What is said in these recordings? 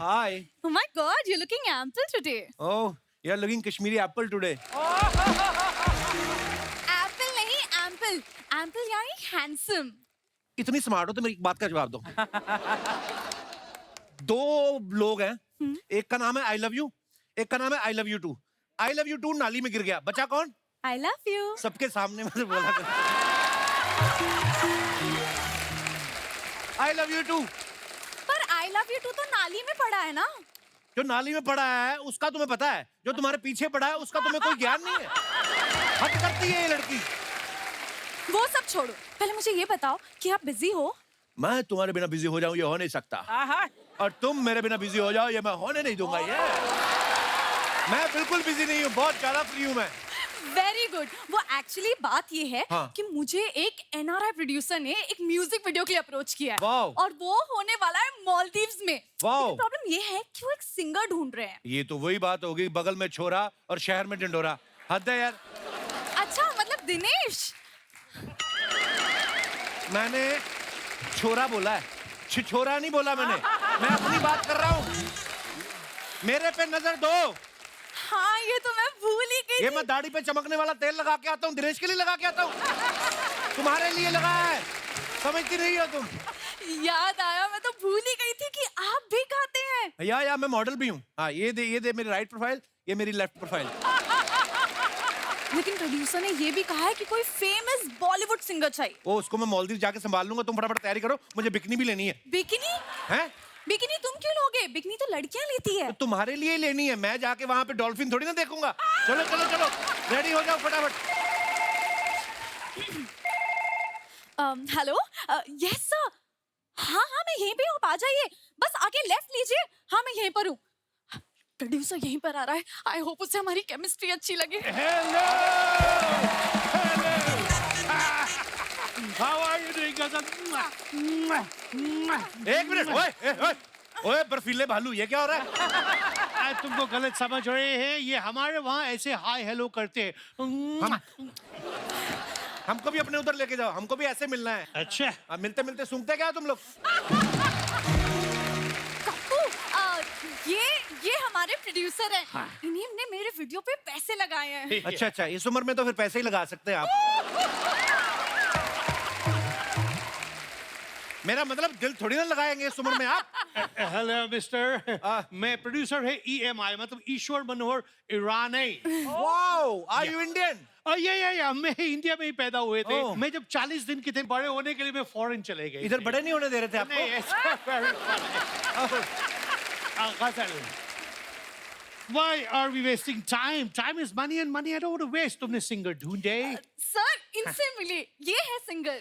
Hi. Oh my God, you're looking ample today. Oh, you're looking Kashmiri apple today. Apple नहीं, ample. Ample यानी handsome. इतनी smart हो तो मेरी एक बात का जवाब दो. दो लोग हैं, एक का नाम है आई लव यू, एक का नाम है I love you too. I love you too नाली में गिर गया, बचा कौन? I love you. सबके सामने मैंने बोला आई लव यू टू. पर I love you too तो नाली में पड़ा है ना? जो नाली में पड़ा है उसका तुम्हें पता है, जो तुम्हारे पीछे पड़ा है उसका तुम्हें कोई ज्ञान नहीं है. हद करती है ये लड़की. वो सब छोड़ो. पहले मुझे ये बताओ कि आप बिजी हो? मैं तुम्हारे बिना बिजी हो जाऊं ये हो नहीं सकता, और तुम मेरे बिना बिजी हो जाओ ये मैं होने नहीं दूंगा. ये मैं बिल्कुल बिजी नहीं हूँ, बहुत ज्यादा फ्री हूँ मैं. Very good. वो एक्चुअली बात ये है हाँ. कि मुझे एक NRI प्रोड्यूसर ने एक म्यूजिक वीडियो के लिए अप्रोच किया है. वाओ. और वो होने वाला है मालदीव्स में. वाओ. प्रॉब्लम ये है कि वो एक सिंगर ढूंढ रहे हैं. ये तो वही बात होगी, बगल में छोरा और शहर में ढिंडोरा. हद है यार. अच्छा मतलब दिनेश. मैंने छोरा बोला है, छिछोरा नहीं बोला मैंने. मैं अपनी बात कर रहा हूँ. मेरे पे नजर दो. हाँ ये तो मैं भूल ही गई ये थी. मैं दाढ़ी पे चमकने वाला तेल लगा के आता हूँ, दिनेश के लिए लगा के आता हूँ. तुम्हारे लिए लगाया है, समझती नहीं हो तुम. याद आया, मैं तो भूल ही गई थी कि आप भी गाते हैं. या मैं मॉडल भी हूँ. हाँ ये दे मेरी राइट प्रोफाइल, ये मेरी लेफ्ट प्रोफाइल. लेकिन प्रोड्यूसर ने ये भी कहा है कि कोई फेमस बॉलीवुड सिंगर चाहिए. ओ उसको मैं मालदीव जाके संभाल लूंगा. तुम फटाफट तैयारी करो, मुझे बिकनी भी लेनी है. बिकिनी? हैं? बिकिनी तुम क्यों लोगे? बिकिनी तो लड़कियां लेती है. तो तुम्हारे लिए ही लेनी है. मैं जाके वहां पे डॉल्फिन थोड़ी ना देखूंगा. चलो चलो चलो, रेडी हो जाओ फटाफट. हेलो. Yes sir. हाँ हाँ मैं यहीं पे हूँ, आ जाइए. बस आगे लेफ्ट लीजिए. हाँ मैं यहीं पर हूँ. प्रोड्यूसर यहीं पर आ रहा है. आई होप उसे हमारी केमिस्ट्री अच्छी लगे. Hello. How are you doing? एक मिनट. ओए ओए बर्फीले भालू, ये क्या हो रहा है? तुमको गलत समझ रहे हैं. ये हमारे वहाँ ऐसे हाय हेलो करते हैं. हमको भी अपने उधर लेके जाओ, हमको भी ऐसे मिलना है. अच्छा. अब मिलते मिलते सूंघते क्या हो तुम लोग? कप्पू, ये हमारे प्रोड्यूसर हैं. इन्हीं ने मेरे वीडियो पे पैसे लगाए हैं. अच्छा अच्छा, इस उम्र में तो फिर पैसे ही लगा सकते हैं आप. मेरा मतलब दिल थोड़ी ना लगाएंगे इस उम्र में आप. Hello mister. मैं प्रोड्यूसर है EMI, मतलब Ishwar Manohar Irani. Wow, are you Indian? ये मैं इंडिया में ही पैदा हुए थे. ओह. मैं जब 40 दिन के थे, बड़े होने के लिए मैं फॉरेन चले गए. इधर बड़े नहीं होने दे रहे थे नहीं, आपको? ऐसा very funny. गजल. Why are we wasting time? Time is money and money I don't want to waste. तुमने सिंगर ढूंढे? सर इनसे मिलिए, ये है सिंगर.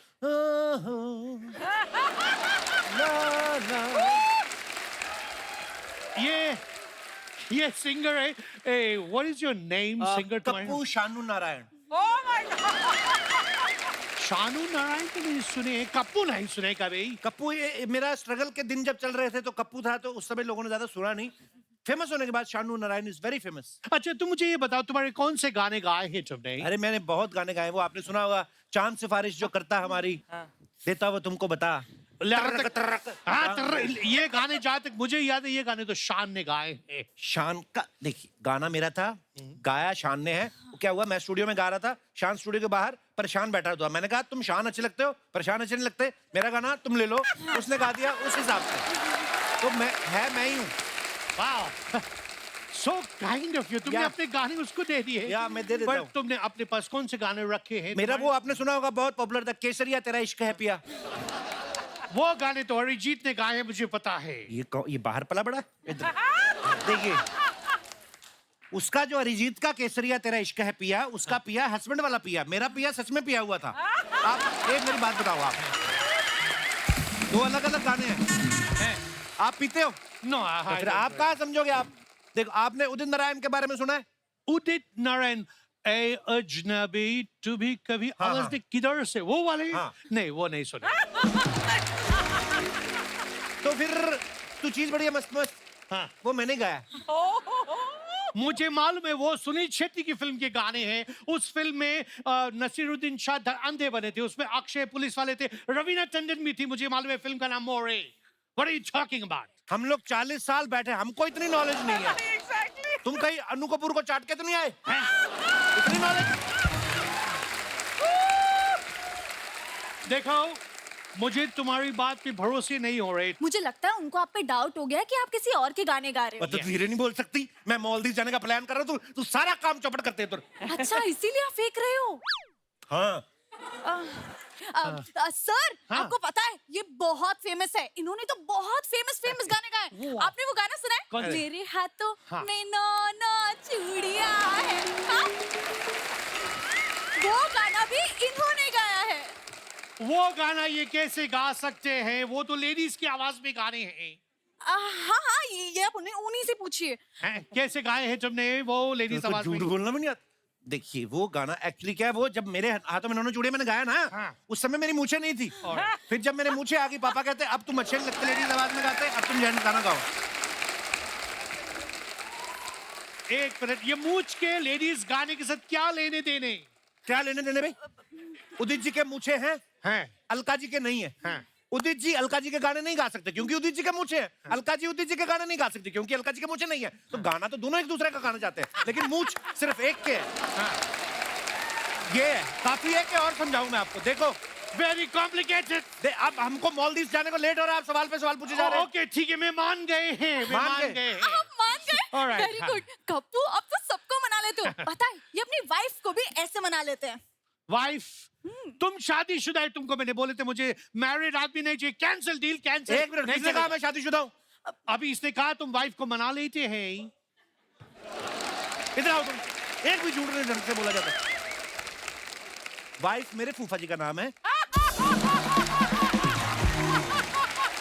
ये सिंगर है. What is your name? Singer Kappu Shanu Narayan. Shanu Narayan तो नहीं सुने, कप्पू नहीं सुने कभी. कप्पू, ये मेरा स्ट्रगल के दिन जब चल रहे थे तो कप्पू था, तो उस समय लोगों ने ज्यादा सुना नहीं. फेमस होने के बाद Shanu Narayan is very famous. अच्छा तुम मुझे ये बताओ, तुम्हारे कौन से गाने गाए हैं तुमने? अरे मैंने बहुत गाने गाए. वो आपने सुना होगा, चांद सिफारिश जो करता हमारी, देता वो तुमको बता. ये गाने जहाँ तक मुझे याद है, ये गाने तो शान ने गाए हैं. शान का देखिए, गाना मेरा था, गाया शान ने है. क्या हुआ, मैं स्टूडियो में गा रहा था, शान स्टूडियो के बाहर परेशान बैठा था. मैंने कहा तुम शान अच्छे लगते हो, परेशान अच्छे नहीं लगते, मेरा गाना तुम ले लो. उसने गा दिया उस हिसाब से. तो मैं ही हूँ. वाह, so kind of you. तुमने अपने गाने उसको दे दिए. या मैं दे देता पर हूँ. तुमने अपने पास कौन से गाने रखे हैं? मेरा वो आपने सुना होगा, बहुत पॉपुलर था, केसरिया तेरा इश्क है पिया. वो गाने तो अरिजीत ने गाए हैं, मुझे पता है. ये बाहर पला बड़ा इधर देखिए. उसका जो अरिजीत का केसरिया तेरा इश्क है पिया, उसका पिया हस्बैंड वाला पिया. मेरा पिया सच में पिया हुआ था. आप एक मेरी बात बताओ, आप दो अलग अलग गाने हैं. आप पीते हो? नो. तो फिर आप कहाँ समझोगे आप? देखो, आपने उदित नारायण के बारे में सुना है? उदित नारायण, ए अजनबी तू भी कभी आवाज दे किधर से, वो वाले? हाँ. नहीं, वो नहीं सुना. तो फिर तू चीज बढ़िया मस्त मस्त, हाँ. वो मैंने गाया. मुझे मालूम है, वो सुनील शेट्टी की फिल्म के गाने हैं. उस फिल्म में नसीरुद्दीन शाह अंधे बने थे, उसमें अक्षय पुलिस वाले थे, रवीना टंडन भी थी. मुझे मालूम है, फिल्म का नाम मोरे. What are you talking about? हम लोग 40 साल बैठे, हमको इतनी नॉलेज नहीं है। एग्जैक्टली। तुम कहीं अनु कपूर को चाट के तो नहीं आए हैं? इतनी नॉलेज। देखो, मुझे तुम्हारी बात पे भरोसे नहीं हो रहे। मुझे लगता है उनको आप पे डाउट हो गया कि आप किसी और के गाने गा रहे हो। तो धीरे नहीं बोल सकती? मैं मालदीव जाने का प्लान कर रहा हूँ, तू सारा काम चौपट करते है तुम। अच्छा, इसीलिए आप फेंक रहे हो। हाँ। सर, हाँ? आपको पता है ये बहुत फेमस है। इन्होंने तो बहुत फेमस गाने गाए। आपने वो गाना सुना कौन है? सा? मेरे हाथों हाँ। में नौ चूड़ियां हैं। हाँ? वो गाना भी इन्होंने गाया है। वो गाना ये कैसे गा सकते हैं? वो तो लेडीज की आवाज में गाने हैं। हाँ, ये आप उन्हीं से पूछिए। हैं? कैसे गाए हैं तुमने वो लेडीज आवाज में? झूठ बोलना भी नहीं आता। देखिए, वो गाना एक्चुअली क्या है, वो जब मेरे हाथों में नौनो चूड़ियां मैंने गाया ना, हाँ। उस समय मेरी मूछें नहीं थी। फिर जब मेरे मूछें आ गई, पापा कहते अब तुम अच्छे नहीं लगते लेडीज आवाज में गाते, अब तुम जेंट्स गाना गाओ। एक मिनट, ये मूछ के लेडीज गाने के साथ क्या लेने देने? क्या लेने देने भाई? उदित जी के मूछे हैं, हैं? अलका जी के नहीं है। हैं? उदित जी अलका जी के गाने नहीं गा सकते क्योंकि उदित जी के मूछे हैं। अलका जी उदित जी के गाने नहीं गा सकती क्योंकि अलका जी के मूछे नहीं है। तो गाना तो दोनों एक दूसरे का गाना चाहते हैं, लेकिन मूछ सिर्फ एक के है। ये है, काफी है कि और समझाऊं मैं आपको? देखो, वेरी कॉम्प्लिकेटेड। अब हमको मालदीव जाने को लेट हो रहा है, आप सवाल पे सवाल पूछे जा रहे हैं। ओके, ठीक है, मैं मान गए हैं। मैं मान मान गए? गए हैं। आप मान All गए? right, वेरी हाँ। गुड। कप्पू, अब तो सबको मना लेते हो। पता है, ये अपनी वाइफ को भी ऐसे मना लेते हैं। वाइफ, तुम शादीशुदा है, तुमको मैंने बोले थे मुझे मैरिड आदमी नहीं चाहिए। Cancel deal, cancel. एक मिनट, किसने कहा मैं शादीशुदा हूँ? अभी इसने कहा तुम वाइफ को मना लेते हैं। इधर आओ तुम। एक भी झूठ नहीं ढंग से बोला जाता। वाइफ मेरे फूफा जी का नाम है।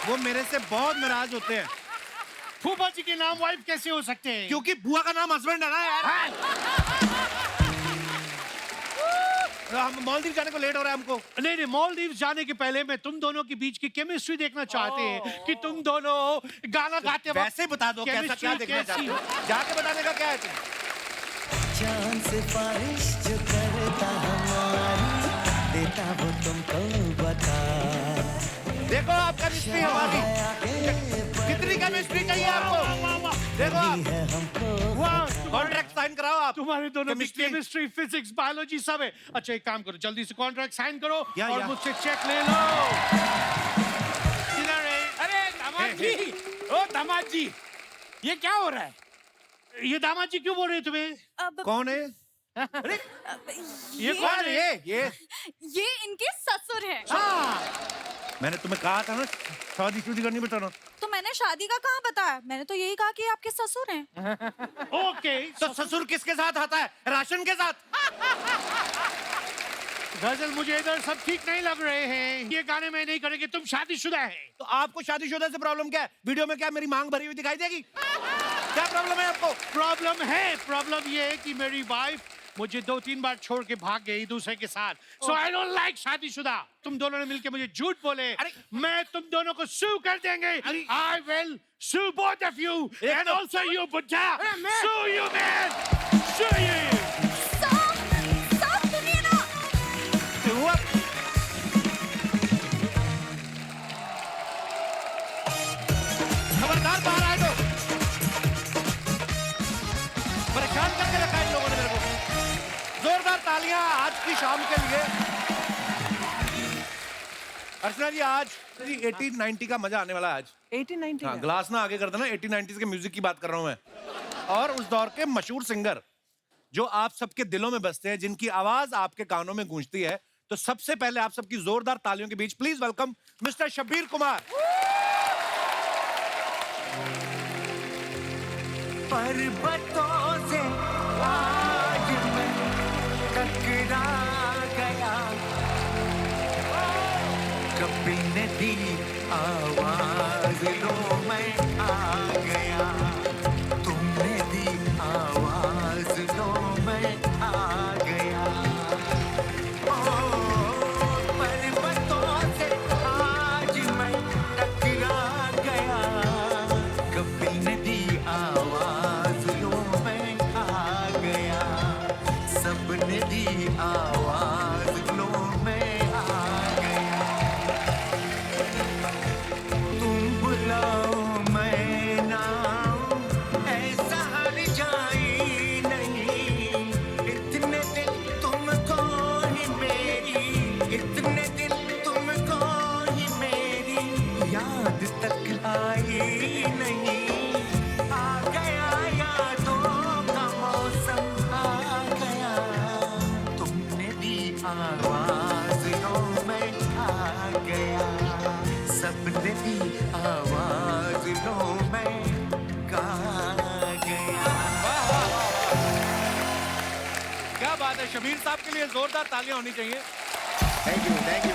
वो मेरे से बहुत नाराज होते हैं फूफा जी के नाम वाइफ कैसे हो सकते हैं? क्योंकि बुआ का नाम हस्बैंड है ना यार। हम मालदीव जाने को लेट हो रहा है हमको। नहीं नहीं, मालदीव जाने के पहले मैं तुम दोनों के बीच की केमिस्ट्री देखना चाहते हैं कि तुम दोनों गाना गाते वक्त वैसे बता दो कैसा क्या chemistry देखना कैसी चाहते हो? जाके बताने का क्या है तुम? चांद से बारिश जो करता हमारी देता वो तुमको बता। देखो आप केमिस्ट्री हमारी कितनी केमिस्ट्री चाहिए आपको? देखो आप है हमको कॉन्ट्रैक्ट साइन कराओ आप। तुम्हारे दोनों की Chemistry। केमिस्ट्री, फिजिक्स, बायोलॉजी सब है। अच्छा, एक काम करो, जल्दी से कॉन्ट्रैक्ट साइन करो या। और मुझसे चेक ले लो। किधर है? अरे दामाद जी, ओ दामाद जी, ये क्या हो रहा है? ये दामाद जी क्यों बोल रहे हैं तुम्हें? अब कौन है? ये कौन है? ये इनके ससुर हैं। मैंने तुम्हें कहा था ना शादी शुदी करनी बताना। तो मैंने शादी का कहाँ बताया? मैंने तो यही कहा कि ये आपके ससुर हैं। ओके, तो ससुर किसके साथ आता है? राशन के साथ। गजल, मुझे इधर सब ठीक नहीं लग रहे हैं। ये गाने में नहीं करेंगे। तुम शादीशुदा है। तो आपको शादीशुदा से प्रॉब्लम क्या है? वीडियो में क्या मेरी मांग भरी हुई दिखाई देगी? क्या प्रॉब्लम है आपको? प्रॉब्लम है, प्रॉब्लम ये है कि मेरी वाइफ मुझे 2-3 बार छोड़ के भाग गई दूसरे के साथ। सो आई डोंट लाइक शादीशुदा। तुम दोनों ने मिलके मुझे झूठ बोले। अरे! मैं तुम दोनों को सू कर देंगे। अरे! I will sue both of you and तो- आल्सो यू बुड्ढा। अरे मैं- sue you man, sue you. साहब सुनिए ना। हुआ? खबरदार बाहर आए तो। परेशान करके रखा है इन लोगों ने मेरे को। जोरदार तालियां आज की शाम के लिए। अर्चना जी, आज 80-90 का मजा आने वाला है आज। 80-90 हाँ, ग्लास ना आगे कर देना। 80-90 के म्यूजिक की बात कर रहा हूं मैं, और उस दौर के मशहूर सिंगर जो आप सबके दिलों में बसते हैं, जिनकी आवाज आपके कानों में गूंजती है। तो सबसे पहले आप सबकी जोरदार तालियों के बीच please welcome mister Shabbir Kumar. पर्वतों से आज मैं टकरा गया, कभी न दी आवाज लो मैं आ गया, तुमने दी आवाज लो मैं आ गया। ओ पर्वतों से आज मैं टकरा गया, कभी न दी आवाज लो मैं आ गया, सबने दी आवाज लो मैं आ गया। तुम बुलाओ मैं शबीर साहब के लिए जोरदार तालियां होनी चाहिए। Thank you, thank you.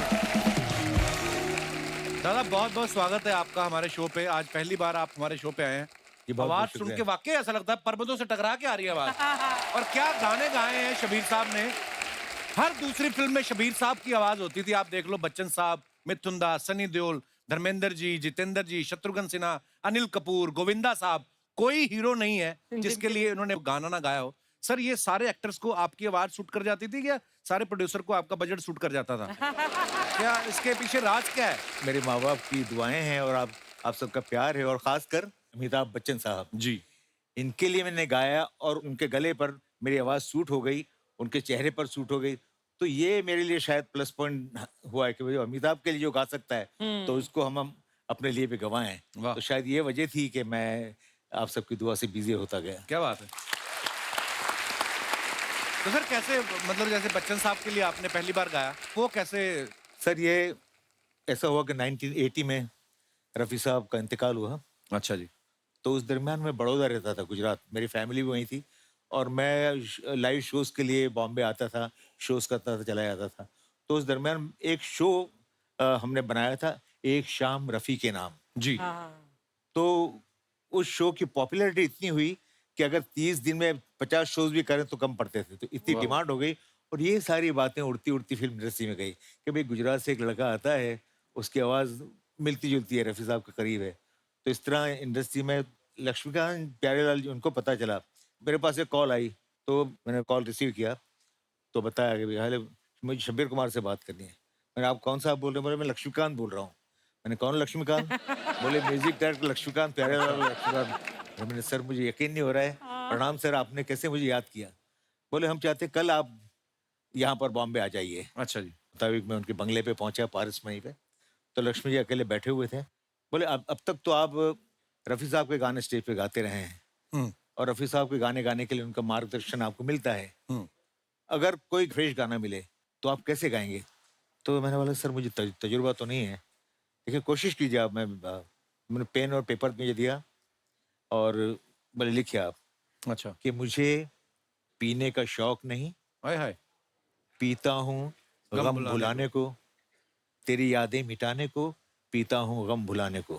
दादा बहुत बहुत स्वागत है आपका हमारे शो पे। आज पहली बार आप हमारे शो पे आए हैं। जी, बहुत आवाज बहुत सुन शुक्रिया। के वाकई ऐसा लगता है पर्वतों से टकरा के आ रही है आवाज। और क्या गाने गाए हैं शबीर साहब ने। हर दूसरी फिल्म में शबीर साहब की आवाज होती थी। आप देख लो बच्चन साहब, मिथुन दास, सनी देओल, धर्मेंद्र जी, जितेंद्र जी, शत्रुघ्न सिन्हा, अनिल कपूर, गोविंदा साहब, कोई हीरो नहीं है जिसके लिए इन्होंने गाना ना गाया हो। सर ये सारे एक्टर्स को आपकी आवाज सूट कर जाती थी क्या सारे प्रोड्यूसर को आपका बजट सूट कर जाता था? क्या इसके पीछे राज क्या है? मेरे माँ बाप की दुआएं हैं और आप सबका प्यार है, और खासकर अमिताभ बच्चन साहब जी इनके लिए मैंने गाया और उनके गले पर मेरी आवाज सूट हो गई, उनके चेहरे पर सूट हो गई। तो ये मेरे लिए शायद प्लस पॉइंट हुआ है कि भाई अमिताभ के लिए जो गा सकता है तो उसको हम अपने लिए भी गवाएं। वाह। तो शायद ये वजह थी कि मैं आप सबकी दुआ से बिजी होता गया। क्या बात है। तो सर कैसे, मतलब जैसे बच्चन साहब के लिए आपने पहली बार गाया, वो कैसे? सर ये ऐसा हुआ कि 1980 में रफ़ी साहब का इंतकाल हुआ। अच्छा जी। तो उस दरमियान मैं बड़ौदा रहता था, गुजरात। मेरी फैमिली भी वहीं थी और मैं लाइव शोज़ के लिए बॉम्बे आता था, शोज़ करता था, चला जाता था। तो उस दरमियान एक शो हमने बनाया था, एक शाम रफ़ी के नाम। जी तो उस शो की पॉपुलैरिटी इतनी हुई कि अगर 30 दिन में 50 शोज़ भी करें तो कम पड़ते थे। तो इतनी डिमांड हो गई और ये सारी बातें उड़ती उड़ती फिल्म इंडस्ट्री में गई कि भाई गुजरात से एक लड़का आता है, उसकी आवाज़ मिलती जुलती है, रफ़ी साहब के करीब है। तो इस तरह इंडस्ट्री में लक्ष्मीकांत प्यारेलाल जी, उनको पता चला। मेरे पास एक कॉल आई तो मैंने कॉल रिसीव किया तो बताया कि भैया मुझे शब्बीर कुमार से बात करनी है। मैंने, आप कौन साहब बोल रहे हैं? बोले मैं लक्ष्मीकांत बोल रहा हूँ। मैंने, कौन लक्ष्मीकांत? बोले म्यूजिक डायरेक्टर लक्ष्मीकांत प्यारेलाल लक्ष्मीकांत। मैंने, सर मुझे यकीन नहीं हो रहा है। प्रणाम सर, आपने कैसे मुझे याद किया? बोले हम चाहते कल आप यहाँ पर बॉम्बे आ जाइए। अच्छा जी। मुताबिक मैं उनके बंगले पे पहुंचा, पारस मई पे। तो लक्ष्मी जी अकेले बैठे हुए थे। बोले अब तक तो आप रफ़ी साहब के गाने स्टेज पे गाते रहे हैं और रफ़ी साहब के गाने गाने के लिए उनका मार्गदर्शन आपको मिलता है। अगर कोई फ्रेश गाना मिले तो आप कैसे गाएंगे? तो मैंने बोला सर मुझे तजुर्बा तो नहीं है, देखिए कोशिश कीजिए आप। मैंने पेन और पेपर मुझे दिया और बोले लिखिए आप अच्छा। कि मुझे पीने का शौक नहीं, हाय हाय। पीता हूँ गम भुलाने को, तेरी यादें मिटाने को, पीता हूँ गम भुलाने को।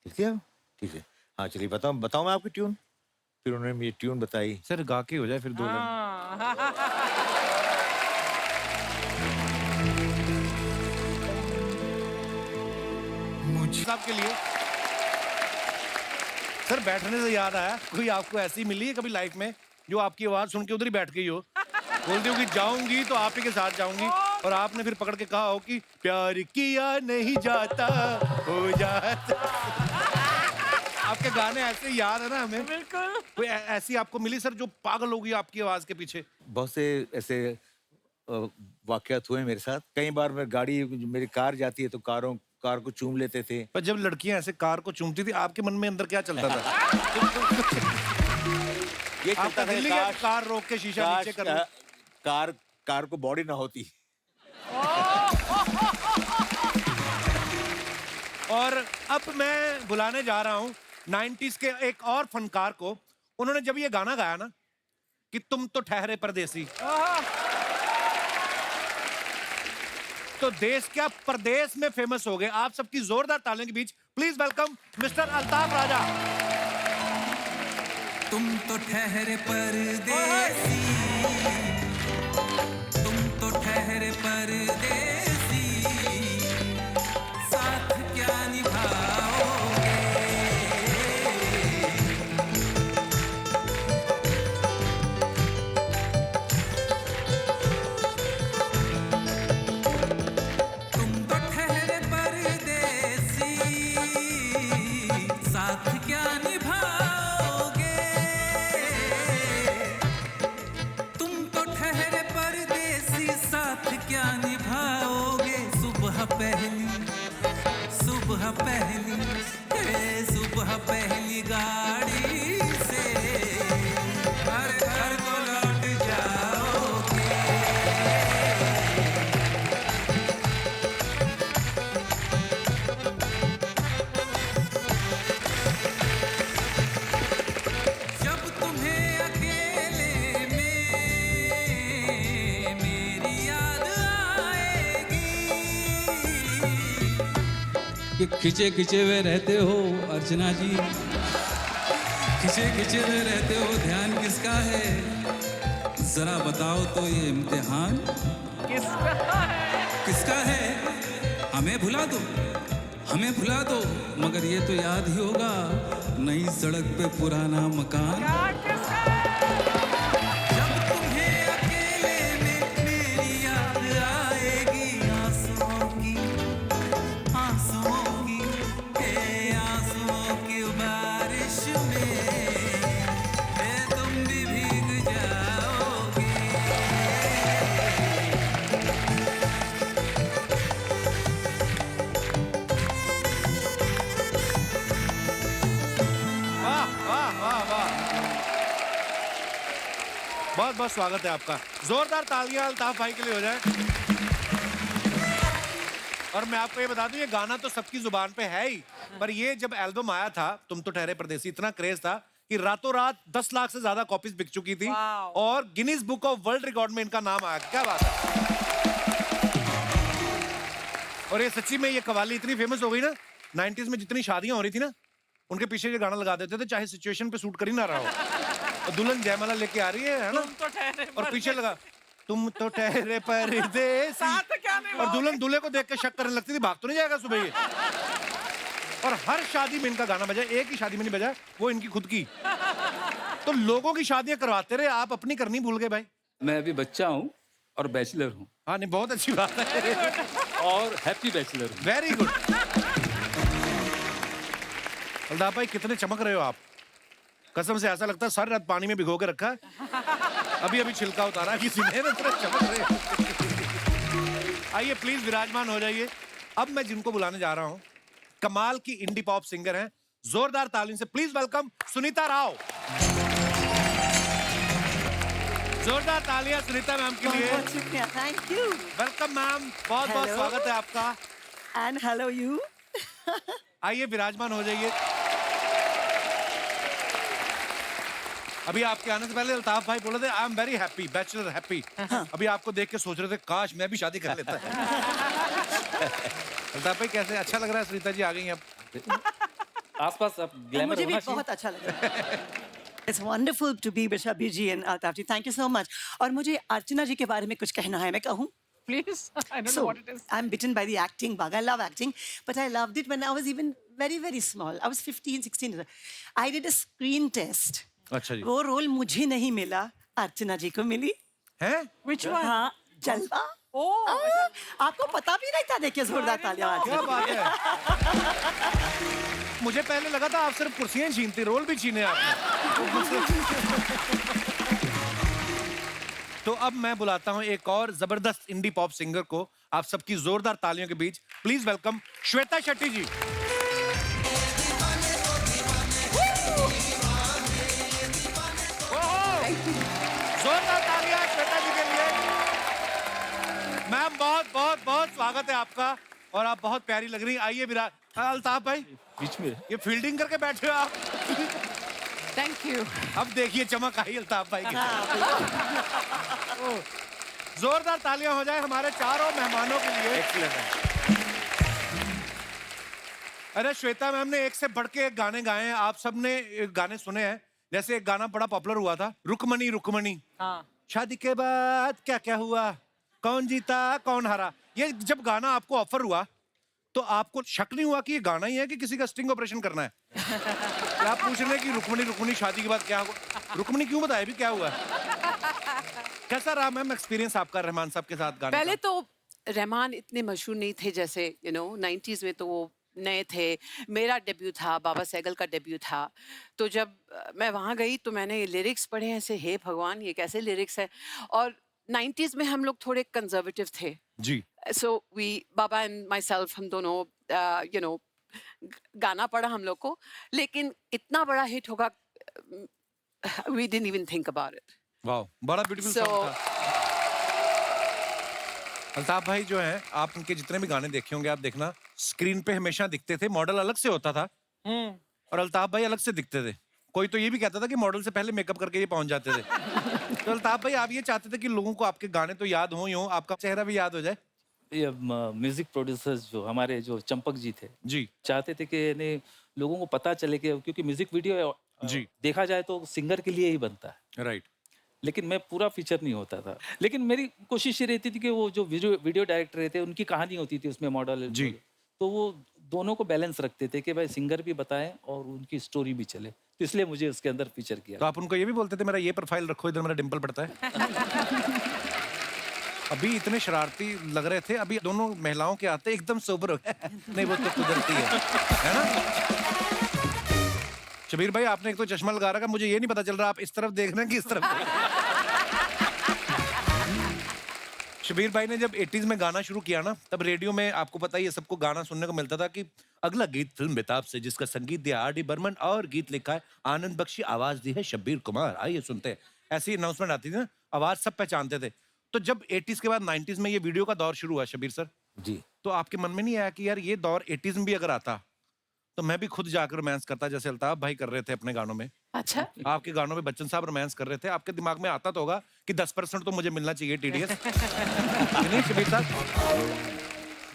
ठीक है, ठीक है। हाँ चलिए बताओ मैं आपकी ट्यून। फिर उन्होंने मुझे ट्यून बताई। सर गा के हो जाए फिर दो लाइन। मुझे साहब के लिए सर बैठने से याद आया, कोई आपको ऐसी मिली है कभी लाइफ में जो आपकी आवाज सुन के उधर ही बैठ गई हो? बोलती हो कि जाऊंगी तो आप ही के साथ जाऊंगी और आपने फिर पकड़ के कहा हो कि प्यार किया नहीं जाता हो जाता। आपके गाने ऐसे याद है ना हमें। बिल्कुल। कोई ऐसी आपको मिली सर जो पागल हो गई आपकी आवाज के पीछे? बहुत से ऐसे वाकयात हुए मेरे साथ। कई बार मैं गाड़ी, मेरी कार जाती है तो कार को चूम लेते थे। पर जब लड़कियां ऐसे कार को चूमती थी आपके मन में अंदर क्या चलता था? ये आपका चलता था दिल कि नहीं किया कि कार रोक के शीशा नीचे कर लूं? कार को बॉडी ना होती। और अब मैं बुलाने जा रहा हूं 90s के एक और फनकार को। उन्होंने जब ये गाना गाया ना कि तुम तो ठहरे परदेसी, तो देश क्या परदेश में फेमस हो गए। आप सबकी जोरदार तालियों के बीच प्लीज वेलकम मिस्टर अल्ताफ राजा। तुम तो ठहरे परदेसी, तुम तो ठहरे परदेसी, साथ क्या निभाओगे? तुम तो ठहरे परदेसी, साथ क्या निभाओगे? तुम तो ठहरे परदेसी, साथ क्या निभाओगे? सुबह पहली गाड़ी से घर को लौट जाओगे। जब तुम्हें अकेले में कि खिंचे खिंचे हुए रहते हो अर्चना जी, खिंचे खिंचे हुए रहते हो, ध्यान किसका है जरा बताओ तो ये इम्तिहान किसका है? हमें भुला दो, हमें भुला दो, मगर ये तो याद ही होगा नई सड़क पे पुराना मकान। जब तुम्हें अकेले में मेरी याद आएगी आंसुओं की, आंसुओं की, आंसुओं की बारिश में तुम भी भीग जाओगे। वाह वाह वाह वाह, बहुत बहुत स्वागत है आपका। जोरदार तालियां अल्ताफ भाई के लिए हो जाए। और मैं आपको ये बता दूं, ये गाना तो सबकी जुबान पे है ही, पर ये जब एल्बम आया था तुम तो ठहरे परदेसी, इतना क्रेज था कि रातों रात 10 लाख से ज्यादा कॉपीज बिक चुकी थी और Guinness book of world record में इनका नाम आया। क्या बात है। और ये सच्ची में ये कवाली इतनी फेमस हो गई ना, 90s में जितनी शादियां हो रही थी ना, उनके पीछे ये गाना लगा देते थे, चाहे सिचुएशन पे सूट कर ही ना रहा हो। और दुल्हन जयमाला लेके आ रही है ना, और पीछे लगा तुम तो ठहरे परदेसी, और दुल्हन दूल्हे को देख के शक करने लगती थी, भाग तो नहीं जाएगा सुबह ये। और हर शादी में इनका गाना बजा, एक ही शादी में नहीं बजा, वो इनकी खुद की। तो लोगों की शादियां करवाते रहे, आप अपनी करनी भूल गए भाई। मैं अभी बच्चा हूँ और बैचलर हूँ, हाँ नहीं, बहुत अच्छी बात है, और हैप्पी बैचलर हूँ। Very good. अल्ताफ भाई कितने चमक रहे हो आप, कसम से ऐसा लगता है सारी रात पानी में भिगो के रखा है, अभी अभी छिलका उतारा किसी ने, इतना चमक रहे हो। आइए प्लीज विराजमान हो जाइए। अब मैं जिनको बुलाने जा रहा हूं, कमाल की इंडी पॉप सिंगर हैं, जोरदार तालियों से प्लीज वेलकम सुनीता राव। जोरदार तालियां सुनीता मैम के लिए। बहुत शुक्रिया, थैंक यू वेलकम मैम, बहुत बहुत Hello. स्वागत है आपका। And hello you. आइए विराजमान हो जाइए। अभी आपके आने से पहले अल्ताफ भाई बोले थे I am very happy, bachelor happy. अभी आपको देख के सोच रहे थे काश मैं भी शादी कर लेता। अल्ताफ भाई कैसे, अच्छा लग रहा है? सुनीता जी आ गई हैं अब। आसपास अब ग्लैमर मुझे भी होना चाहिए। बहुत अच्छा लग रहा है। It's wonderful to be with Shabir ji and Altaf ji, thank you so much. और मुझे अर्चना जी के बारे में कुछ कहना है, मैं कहूँ? Please, I don't know So, what it is. I'm bitten by the acting bug. I love acting, but I loved it when I was even very, very small. I was 15, 16. I did a screen test. अच्छा जी। वो role मुझे नहीं मिला, अर्चना जी को मिली। हैं? Which one? हाँ, जलवा। Oh, आपको पता भी नहीं था, देखिए जोरदार तालियां। क्या बात है। मुझे पहले लगा था आप सिर्फ कुर्सियां ही छीनते, रोल भी छीने आपने। तो अब मैं बुलाता हूं एक और जबरदस्त इंडी पॉप सिंगर को, आप सबकी जोरदार तालियों के बीच प्लीज वेलकम श्वेता शेट्टी जी। जोरदार तालियां श्वेता जी के लिए। मैम बहुत बहुत बहुत स्वागत है आपका, और आप बहुत प्यारी लग रही हैं। आइए विराज। अल्ताफ भाई बीच में ये फील्डिंग करके बैठे हो आप। thank you. अब देखिए चमक आई अल्ताफ भाई की। ओह, जोरदार तालियां हो जाए हमारे चारों मेहमानों के लिए। अरे श्वेता मैम ने एक से बढ़ के एक गाने गाए हैं, आप सबने गाने सुने हैं। जैसे एक गाना बड़ा पॉपुलर हुआ था, रुकमणी रुकमणी, हाँ. शादी के बाद क्या क्या हुआ, कौन जीता कौन हारा। ये जब गाना आपको ऑफर हुआ तो आपको शक नहीं हुआ कि ये गाना ही है कि किसी का स्टिंग ऑपरेशन करना है? क्या आप पूछ रहे हैं कि रुकमणी रुकमणी शादी के बाद क्या हुआ? रुकमणी क्यों बताया भी क्या हुआ? कैसा रहा मैम एक्सपीरियंस आपका रहमान साहब के साथ गाने पहले का? तो रहमान इतने मशहूर नहीं थे, जैसे 90s में तो वो नए थे। मेरा डेब्यू था, बाबा सहगल का डेब्यू था। तो जब मैं वहाँ गई तो मैंने लिरिक्स पढ़े ऐसे, हे भगवान ये कैसे लिरिक्स है। और 90s में हम लोग थोड़े कंजर्वेटिव थे जी। So we Baba and myself, हम दोनों गाना पढ़ा हम लोग को, लेकिन इतना बड़ा हिट होगा we didn't even think about it. वाह, बड़ा ब्यूटीफुल So- सॉन्ग था। अल्ताफ भाई जो हैं, आप उनके जितने भी गाने देखे होंगे, आप देखना स्क्रीन पे हमेशा दिखते थे, मॉडल अलग से होता था और अल्ताफ भाई अलग से दिखते थे। कोई तो ये भी कहता था कि मॉडल से पहले मेकअप करके ये पहुंच जाते थे। तो अल्ताफ भाई आप ये चाहते थे कि लोगों को आपके गाने तो याद हो ही हो, आपका चेहरा भी याद हो जाए। ये म्यूजिक प्रोड्यूसर्स जो हमारे जो चंपक जी थे, जी चाहते थे कि यानी लोगों को पता चले कि क्योंकि म्यूजिक वीडियो जी देखा जाए तो सिंगर के लिए ही बनता है, राइट लेकिन मैं पूरा फीचर नहीं होता था। लेकिन मेरी कोशिश ये रहती थी कि वो जो वीडियो डायरेक्टर रहते उनकी कहानी होती थी उसमें मॉडल जी। तो वो दोनों को बैलेंस रखते थे कि भाई सिंगर भी बताएं और उनकी स्टोरी भी चले, तो इसलिए मुझे उसके अंदर फीचर किया। तो आप उनको ये भी बोलते थे मेरा ये प्रोफाइल रखो, इधर मेरा डिंपल पड़ता है। अभी इतने शरारती लग रहे थे, अभी दोनों महिलाओं के आते एकदम सोबर हो गए। नहीं वो तो कुदरती है ना? शबीर भाई आपने एक तो चश्मा लगा रखा, मुझे ये नहीं पता चल रहा आप इस तरफ देख रहे हैं कि इस तरफ देख रहे हैं। शबीर भाई ने जब 80s में गाना शुरू किया ना, तब रेडियो में आपको पता ही है सबको गाना सुनने को मिलता था कि अगला गीत फिल्म बेताब से, जिसका संगीत दिया आर.डी. बर्मन और गीत लिखा है आनंद बख्शी, आवाज दी है शब्बीर कुमार। आइए सुनते हैं। ऐसी अनाउंसमेंट आती थी ना, आवाज सब पहचानते थे। तो जब 80s के बाद 90s में ये वीडियो का दौर शुरू हुआ शबीर सर, जी। तो आपके मन में नहीं आया कि यार ये दौर 80s में भी अगर आता तो मैं भी खुद जाकर रोमांस करता, जैसे अल्ताफ भाई कर रहे थे अपने गानों में? अच्छा, आपके गानों में बच्चन साहब रोमांस कर रहे थे, आपके दिमाग में आता तो होगा कि 10% तो मुझे मिलना चाहिए टीडीएस। नहीं शबीर साहब?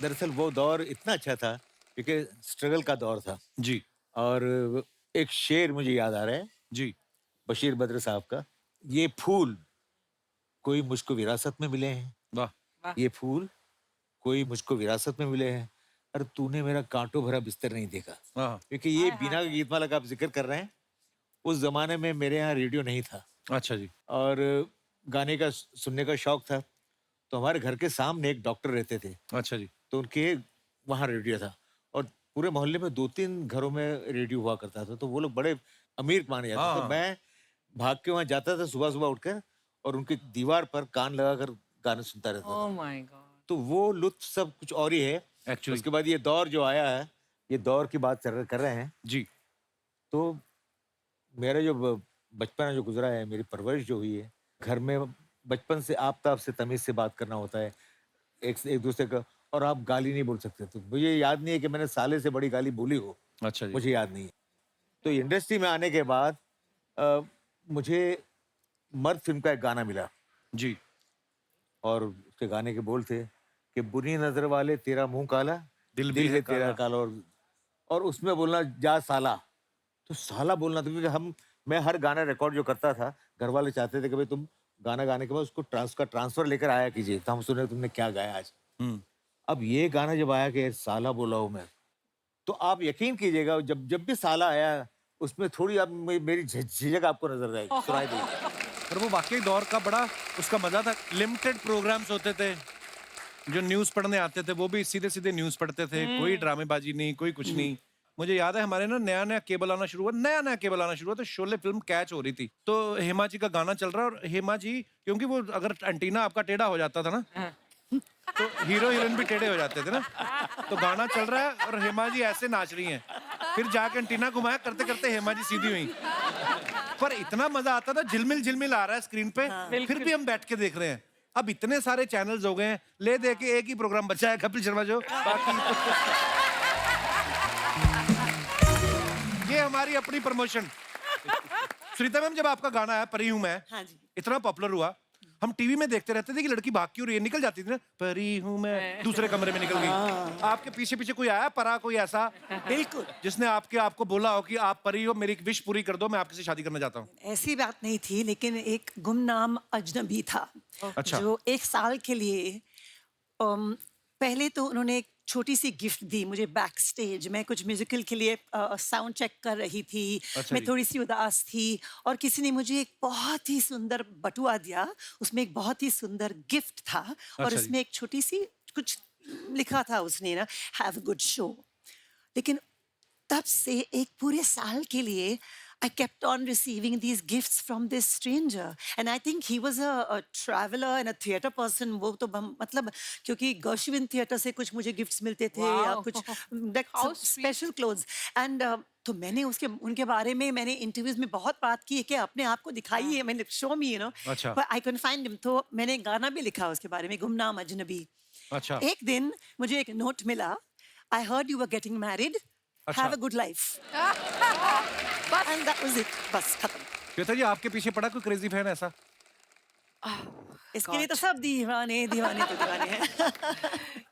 दरअसल वो दौर इतना अच्छा था क्योंकि स्ट्रगल का दौर था। जी और एक शेर मुझे याद आ रहा है जी बशीर बद्र साहब का, ये फूल कोई मुझको विरासत में मिले हैं, वाह ये फूल कोई मुझको विरासत में मिले हैं, अरे तूने मेरा कांटों भरा बिस्तर नहीं देखा। हाँ क्योंकि ये बिना गीतमाला का आप जिक्र कर रहे हैं, उस जमाने में मेरे यहाँ रेडियो नहीं था अच्छा जी और गाने का सुनने का शौक था, तो हमारे घर के सामने एक डॉक्टर रहते थे, अच्छा जी तो उनके वहाँ रेडियो था और पूरे मोहल्ले में 2-3 घरों में रेडियो हुआ करता था, तो वो लोग बड़े अमीर माने जाते थे। हाँ। तो मैं भाग के वहाँ जाता था सुबह सुबह उठकर और उनकी दीवार पर कान लगाकर गाने सुनता रहता था। Oh my God. तो वो लुत्फ सब कुछ और ही है। एक्चुअली उसके बाद ये दौर जो आया है, ये दौर की बात कर रहे हैं, जी तो मेरा जो बचपन जो गुजरा है, मेरी परवरिश जो हुई है, घर में बचपन से आपताप से तमीज से बात करना होता है एक दूसरे का, और आप गाली नहीं बोल सकते। तो मुझे याद नहीं है कि मैंने साले से बड़ी गाली बोली हो, अच्छा जी मुझे याद नहीं है। तो इंडस्ट्री में आने के बाद मुझे मर्द फिल्म का एक गाना मिला जी और उसके गाने के बोल थे कि बुरी नजर वाले तेरा मुंह काला, दिल भी दिल है है तेरा काला। काला, और उसमें बोलना जा साला, तो साला बोलना था क्योंकि मैं हर गाना रिकॉर्ड जो करता था, घर वाले चाहते थे कि भाई तुम गाना गाने के बाद उसको ट्रांसफर लेकर आया कीजिए, तो हम सुने तुमने क्या गाया आज। हम्म अब ये गाना जब आया कि साला बोला हूँ मैं, तो आप यकीन कीजिएगा जब भी साला आया उसमें थोड़ी आप मेरी झिझक आपको नजर आएगी, सुनाई देगी। और वो वाकई दौर का बड़ा उसका मजा था। लिमिटेड प्रोग्राम्स होते थे, जो न्यूज पढ़ने आते थे वो भी सीधे सीधे न्यूज पढ़ते थे, कोई ड्रामेबाजी नहीं, कोई कुछ नहीं। मुझे याद है हमारे ना नया केबल आना शुरू हुआ, तो शोले फिल्म कैच हो रही थी, तो हेमा जी का गाना चल रहा है और हेमा जी, क्योंकि वो अगर एंटीना आपका टेढ़ा हो जाता था ना तो हीरो हीरोइन भी टेढ़े हो जाते थे ना, तो गाना चल रहा है और हेमा जी ऐसे नाच रही हैं, फिर जाके एंटीना घुमाया, करते करते हेमा जी सीधी हुई। पर इतना मजा आता था, झिलमिल आ रहा है स्क्रीन पे, फिर भी हम बैठ के देख रहे हैं। अब इतने सारे चैनल्स हो गए हैं, ले दे के एक ही प्रोग्राम बचा है कपिल शर्मा जो, बाकी ये हमारी अपनी प्रमोशन। सुनीता मैम, जब आपका गाना आया परी हूं मैं, हाँ जी। इतना पॉपुलर हुआ, हम टीवी में देखते रहते थे कि लड़की भाग की और ये निकल जाती थी ना, परी हूं मैं, दूसरे कमरे में निकल गई। आपके पीछे पीछे कोई आया परा, कोई ऐसा बिल्कुल जिसने आपको बोला हो कि आप परी हो, मेरी एक विश पूरी कर दो, मैं आपसे शादी करना चाहता हूँ? ऐसी बात नहीं थी, लेकिन एक गुमनाम अजनबी था अच्छा। जो 1 साल के लिए पहले तो उन्होंने एक छोटी सी गिफ्ट दी मुझे बैक स्टेज। मैं कुछ म्यूजिकल के लिए साउंड चेक कर रही थी, अच्छा मैं जी। थोड़ी सी उदास थी और किसी ने मुझे एक बहुत ही सुंदर बटुआ दिया, उसमें एक बहुत ही सुंदर गिफ्ट था और अच्छा जी। उसमें एक छोटी सी कुछ लिखा था उसने ना, हैव अ गुड शो। लेकिन तब से एक पूरे साल के लिए I kept on receiving these gifts from this stranger, and I think he was a traveler and a theatre person. वो तो मतलब क्योंकि गर्शविन थिएटर से कुछ मुझे गिफ्ट्स मिलते थे या Wow. कुछ How sweet. Special clothes and तो मैंने उनके बारे में मैंने इंटरव्यूज में बहुत बात की है कि अपने आप को दिखाइए, मैंने शो मी यू नो, अच्छा। but I couldn't find him, तो मैंने गाना भी लिखा उसके बारे में, गुमनाम अजनबी। अच्छा। एक दिन मुझे एक नोट मिला, I heard you were getting married, अच्छा। have a good life, and that was it, बस खत्म। श्वेता जी, आपके पीछे पड़ा कोई क्रेजी फैन ऐसा? इसके लिए तो सब दीवाने दीवाने तो दीवाने हैं.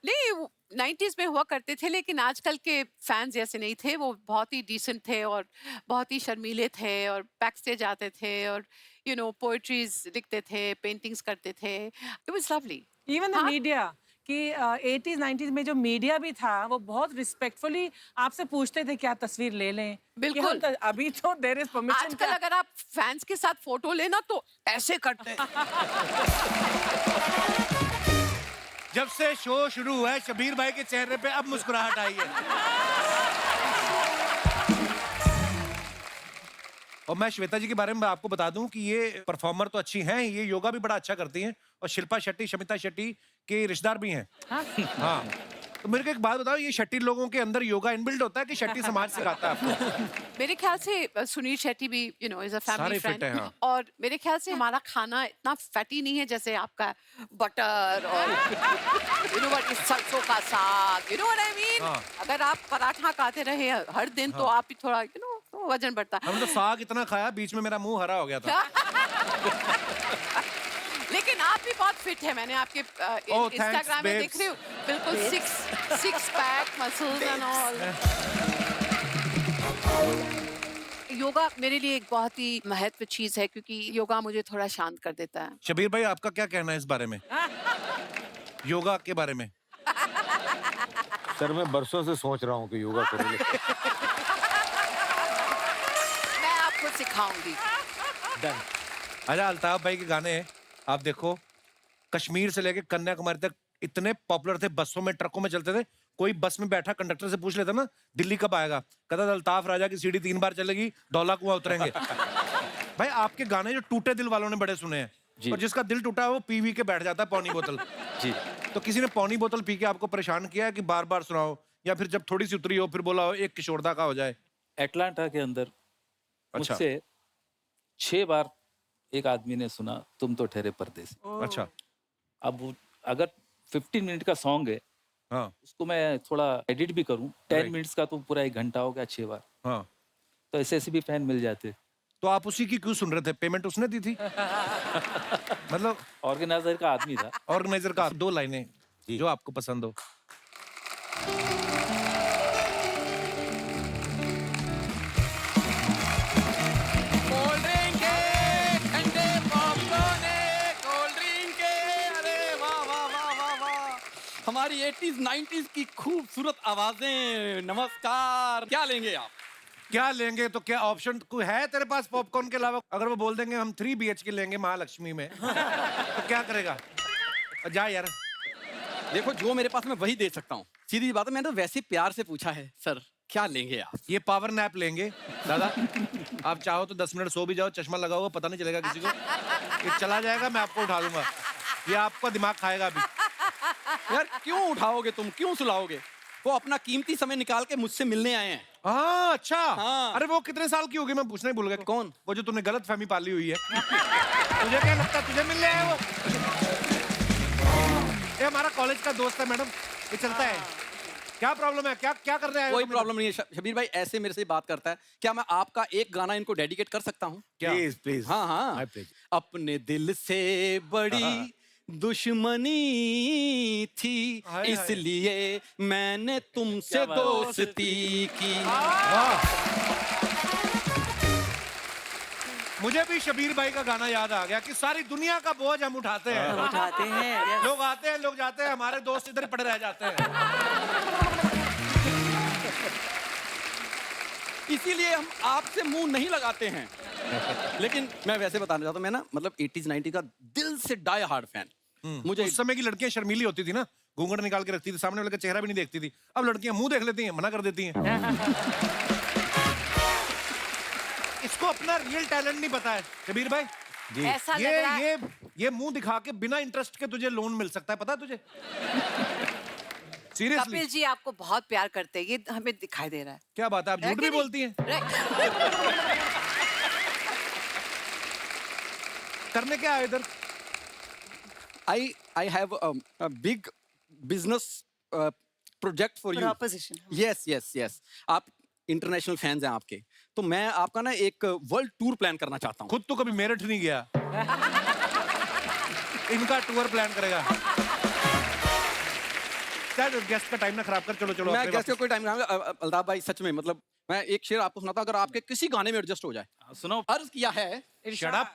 नहीं 90s में हुआ करते थे लेकिन आजकल के फैंस ऐसे नहीं थे वो बहुत ही डिसेंट थे और बहुत ही शर्मीले थे और बैक स्टेज आते थे और पोएट्रीज लिखते थे पेंटिंग्स करते थे it was lovely even the हाँ। मीडिया कि 80s 90s में जो मीडिया भी था वो बहुत रिस्पेक्टफुली आपसे पूछते थे क्या तस्वीर ले लें कि बिल्कुल। हम अभी तो देयर इज परमिशन आजकल अगर आप फैंस के साथ फोटो लेना तो ऐसे करते हैं जब से शो शुरू हुआ है शबीर भाई के चेहरे पे अब मुस्कुराहट आई है. और मैं श्वेता जी के बारे में आपको बता दूं कि ये परफॉर्मर तो अच्छी हैं, ये योगा भी बड़ा अच्छा करती हैं और शिल्पा शेट्टी शमिता शेट्टी के रिश्तेदार भी हैं. हाँ. तो मेरे को एक बात बताओ, ये शेट्टी लोगों के अंदर योगा इनबिल्ट होता है कि शेट्टी समाज सिखाता है आपको? मेरे ख्याल से सुनील शेट्टी भी इज अ सारे फैमिली fit फ्रेंड हैं, हाँ. और मेरे ख्याल से हमारा खाना इतना फैटी नहीं है जैसे आपका बटर और व्हाट सरसों का साग व्हाट आई मीन हाँ. अगर आप पराठा खाते रहे हर दिन तो आप भी थोड़ा तो वजन बढ़ता हमने तो साग इतना खाया बीच में मेरा मुंह हरा हो गया था. लेकिन आप भी बहुत फिट है मैंने आपके Oh, thanks, इंस्टाग्राम में babes. देख रही हूँ बिल्कुल six pack muscles and all yoga मेरे लिए एक बहुत ही महत्व चीज है क्योंकि योगा मुझे थोड़ा शांत कर देता है शबीर भाई आपका क्या कहना है इस बारे में, योगा के बारे में? सर मैं बरसों से सोच रहा हूँ कि योगा करूँ. मैं आपको सिखाऊंगी अच्छा अल्ताफ भाई के गाने आप देखो कश्मीर से लेके कन्याकुमारी तक इतने पॉपुलर थे, बसों में ट्रकों में चलते थे. कोई बस में बैठा कंडक्टर से पूछ लेता ना दिल्ली कब आएगा, कहता था अल्ताफ राजा की सीढ़ी 3 बार चलेगी धौला कुआं उतरेंगे. भाई आपके गाने जो टूटे दिल वालों ने बड़े सुने हैं और जिसका दिल टूटा है वो पी के बैठ जाता है पौनी बोतल. जी तो किसी ने पौनी बोतल पी के आपको परेशान किया है कि बार बार सुनाओ, या फिर जब थोड़ी सी उतरी हो फिर बोला हो एक किशोरदा का हो जाए? एटलांटा के अंदर अच्छा. मुझसे 6 बार एक आदमी ने सुना तुम तो ठहरे परदेसी. अच्छा. अब अगर 15 मिनट का सॉन्ग है हाँ उसको मैं थोड़ा एडिट भी करूं 10 Right. मिनट्स का तो पूरा 1 घंटा हो गया 6 बार. हाँ. तो ऐसे भी फैन मिल जाते. तो आप उसी की क्यों सुन रहे थे, पेमेंट उसने दी थी? मतलब ऑर्गेनाइजर का आदमी था. ऑर्गेनाइजर का 2 लाइनें जो आपको पसंद हो. कोल्ड ड्रिंक के ठंडे पॉपकॉर्न कोल्ड ड्रिंक के अरे वाह वाह वाह वाह वाह हमारी 80s 90s की खूबसूरत आवाजें. नमस्कार, क्या लेंगे आप? क्या लेंगे तो क्या ऑप्शन कोई है तेरे पास पॉपकॉर्न के अलावा? अगर वो बोल देंगे हम 3 BHK लेंगे महालक्ष्मी में तो क्या करेगा? जा यार. देखो जो मेरे पास मैं वही दे सकता हूँ. सीधी बात है, मैंने तो वैसे प्यार से पूछा है सर क्या लेंगे आप? ये पावर नैप लेंगे दादा. आप चाहो तो 10 मिनट सो भी जाओ, चश्मा लगा हुआ पता नहीं चलेगा किसी को. ये चला जाएगा मैं आपको उठा लूंगा. ये आपका दिमाग खाएगा अभी. यार क्यों उठाओगे तुम, क्यों सुलाओगे? वो अपना कीमती समय निकाल के मुझसे मिलने आए हैं. हाँ अच्छा. हाँ. अरे वो कितने साल की होगी मैं पूछना ही भूल गया. कौन? वो जो तूने गलत फहमी पाली हुई है. तुझे क्या लगता है तुझे मिलने आया वो? ये हमारा कॉलेज का दोस्त है मैडम, ये चलता है. क्या प्रॉब्लम है, क्या क्या कर रहे हैं? कोई प्रॉब्लम नहीं है. शबीर भाई ऐसे मेरे से बात करता है, क्या मैं आपका एक गाना इनको डेडिकेट कर सकता हूँ? Please please. हाँ हाँ. अपने दिल से बड़ी दुश्मनी थी हाय, इसलिए मैंने तुमसे दोस्ती की. मुझे भी शबीर भाई का गाना याद आ गया कि सारी दुनिया का बोझ हम उठाते हैं. उठाते हैं. yes. लोग आते हैं लोग जाते हैं, हमारे दोस्त इधर ही पड़े रह जाते हैं. इसीलिए हम आपसे मुंह नहीं लगाते हैं. लेकिन मैं वैसे बताना चाहता हूँ, मैं ना मतलब 80s 90s का दिल से डाई हार्ड फैन. मुझे उस समय की लड़कियां शर्मीली होती थी ना, घूंघट निकाल के रखती थी, सामने वाले का चेहरा भी नहीं देखती थी. अब लड़कियां मुंह देख लेती हैं, मना कर देती हैं. इसको अपना रियल टैलेंट नहीं पता है शबीर भाई. ऐसा लग रहा है ये मुंह दिखा के बिना इंटरेस्ट के तुझे लोन मिल सकता है, पता है तुझे? सीरियसली कपिल जी आपको बहुत प्यार करते हैं ये हमें दिखाई दे रहा है. क्या बात है, आप झूठ भी बोलती हैं. करने क्या है इधर? I have a big business project for you. Proposition. Yes, yes, yes. आप इंटरनेशनल फैंस हैं आपके, तो मैं आपका ना एक वर्ल्ड टूर प्लान करना चाहता हूँ. खुद तो कभी मेरठ नहीं गया. इनका टूर प्लान करेगा। चल गेस्ट का टाइम ना खराब कर, चलो चलो। मैं अपने गेस्ट का वापस। कोई टाइम नहीं। अल्ताफ भाई सच में मतलब मैं एक शेर आपको सुनाता हूं, अगर आपके किसी गाने में एडजस्ट हो जाए। सुनो। अर्ज किया है। Shut up।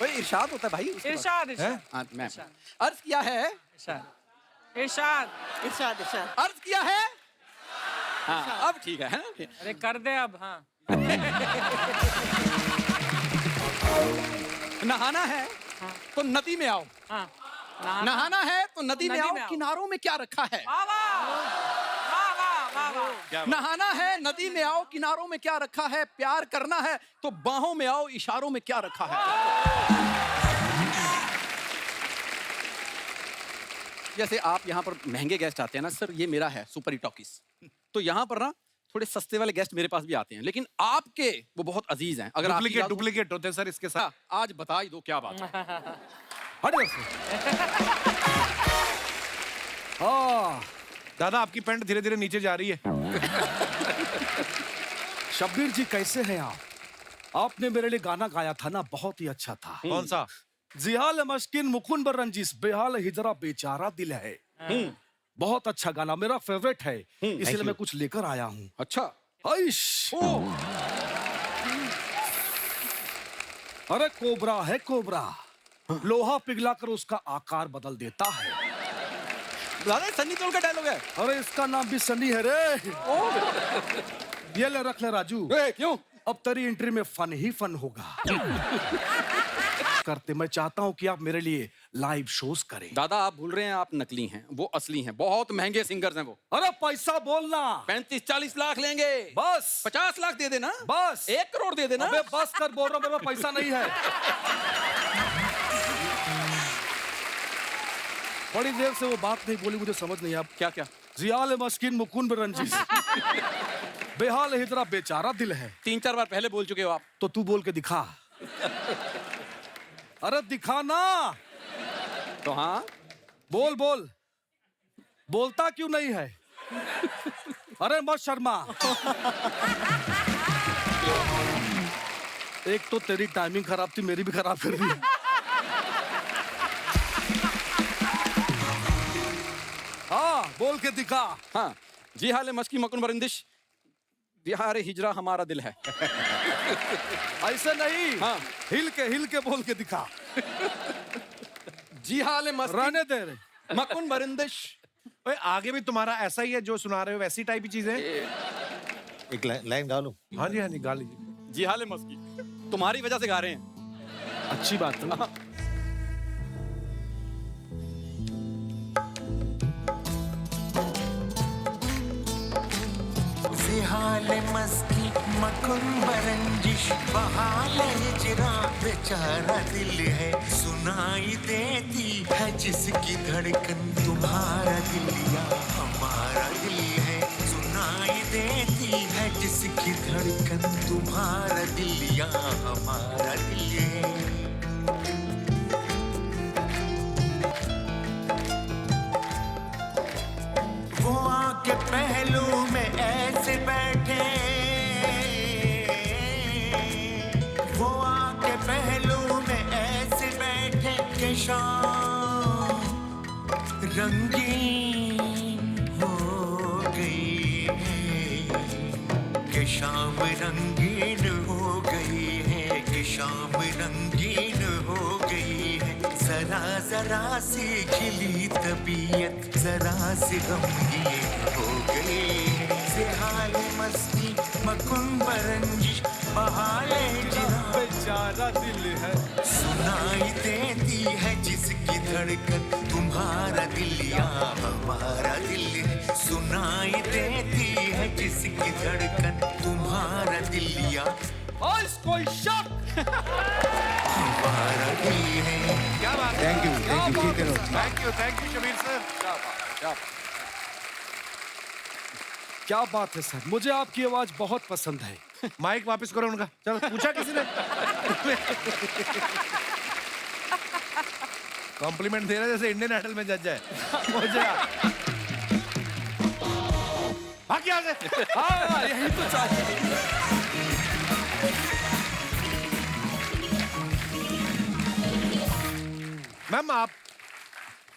भाई इरशाद होता है भाई उसके बाद। इरशाद इरशाद हाँ, मैं अर्ज किया है। इरशाद इरशाद इरशाद इरशाद अर्ज किया है। हाँ अब ठीक है ना? अरे कर दे अब। हाँ नहाना है तो नदी में आओ। हाँ नहाना है तो नदी में आओ, किनारों में क्या रखा है? वाह वाह वाह वाह वाह वाह। नहाना है नदी में आओ, किनारों में क्या रखा है? प्यार करना है तो बाहों में आओ, इशारों में क्या रखा है? जैसे आप यहाँ पर महंगे गेस्ट आते हैं ना सर, ये मेरा है सुपर टॉकीज, तो यहाँ पर ना थोड़े सस्ते वाले गेस्ट मेरे पास भी आते हैं, लेकिन आपके वो बहुत अजीज हैं। अगर डुप्लीकेट डुप्लीकेट होते हैं सर इसके साथ। आज बता ही दो क्या बात है। हाँ दादा, आपकी पैंट धीरे धीरे नीचे जा रही है। शब्बीर जी कैसे हैं आप? आपने मेरे लिए गाना गाया था ना, बहुत ही अच्छा था। कौन सा? जिहाल मस्किन मुकुन रंजिश बेहाल हिजरा बेचारा दिल है। बहुत अच्छा गाना, मेरा फेवरेट है, इसलिए मैं कुछ लेकर आया हूँ। अच्छा। अरे कोबरा है कोबरा, लोहा पिघलाकर उसका आकार बदल देता है। दादा सन्नी देओल का डायलॉग है। अरे इसका नाम भी सन्नी है रे। ये ले रख ले राजू। क्यों? अब तेरी एंट्री में फन ही फन होगा। करते मैं चाहता हूँ कि आप मेरे लिए लाइव शोज करें। दादा आप भूल रहे हैं, आप नकली हैं, वो असली हैं, बहुत महंगे सिंगर्स हैं वो। अरे पैसा बोलना। 35-40 लाख लेंगे बस। 50 लाख दे देना बस। 1 करोड़ दे देना। अबे बस कर, बोल रहा हूं, मेरे पास पैसा नहीं है। बड़ी देर से वो बात नहीं बोली, मुझे समझ नहीं। अब क्या क्या? जियाल मस्किन मुकुन रंजिश बेहाल हिजरा बेचारा दिल है। 3-4 बार पहले बोल चुके हो आप। तो तू बोल के दिखा। अरे दिखा ना। तो हाँ बोल बोल। बोलता क्यों नहीं है? अरे मत शर्मा। एक तो तेरी टाइमिंग खराब थी, मेरी भी खराब कर दी। हाँ बोल के दिखा। हाँ जी हाल मस्की मकुन बरिंदिश बिहार हिजरा हमारा दिल है। ऐसे नहीं। हाँ हिल के बोल के दिखा। जी हाल मस्की रहने दे रे। मकुन बरिंदिश। ओए आगे भी तुम्हारा ऐसा ही है, जो सुना रहे हो वैसी टाइप की चीजें। एक लाइन गा लो। हाँ जी गा लीजिए। जी हाल मस्की तुम्हारी वजह से गा रहे हैं। अच्छी बात है। जिहाल मस्की मकुन बरंजिश बहाल हिजरा बेचारा दिल है, सुनाई देती है जिसकी धड़कन तुम्हारा दिल या हमारा दिल है, सुनाई देती है जिसकी धड़कन तुम्हारा दिल या हमारा दिल है। वो आके पहलू में ऐसे बैठे, वो आके पहलू में ऐसे बैठे कि शाम रंगीन हो गई है, कि शाम रंगीन हो गई है, कि शाम रंगीन हो गई है। जरा जरा सी खिली तबीयत जरा सी गमगीन हो गई है। जिहाल मस्ती मकुन बरंजिश बहाल हिजरा बेचारा दिल है, सुनाई देती है जिसकी धड़कन तुम्हारा दिल या हमारा दिल है, सुनाई देती है जिसकी धड़कन तुम्हारा दिल या कोई शक हमारा दिल है। क्या बात है। थैंक यू जीते रहो। Thank you Shabir sir. क्या बात है सर, मुझे आपकी आवाज बहुत पसंद है। माइक वापस करो उनका। चलो पूछा किसी ने? कॉम्प्लीमेंट दे रहा है जैसे इंडियन आइडल में जज है। भाग यहाँ से। हाँ यही तो चाहिए। मैम आप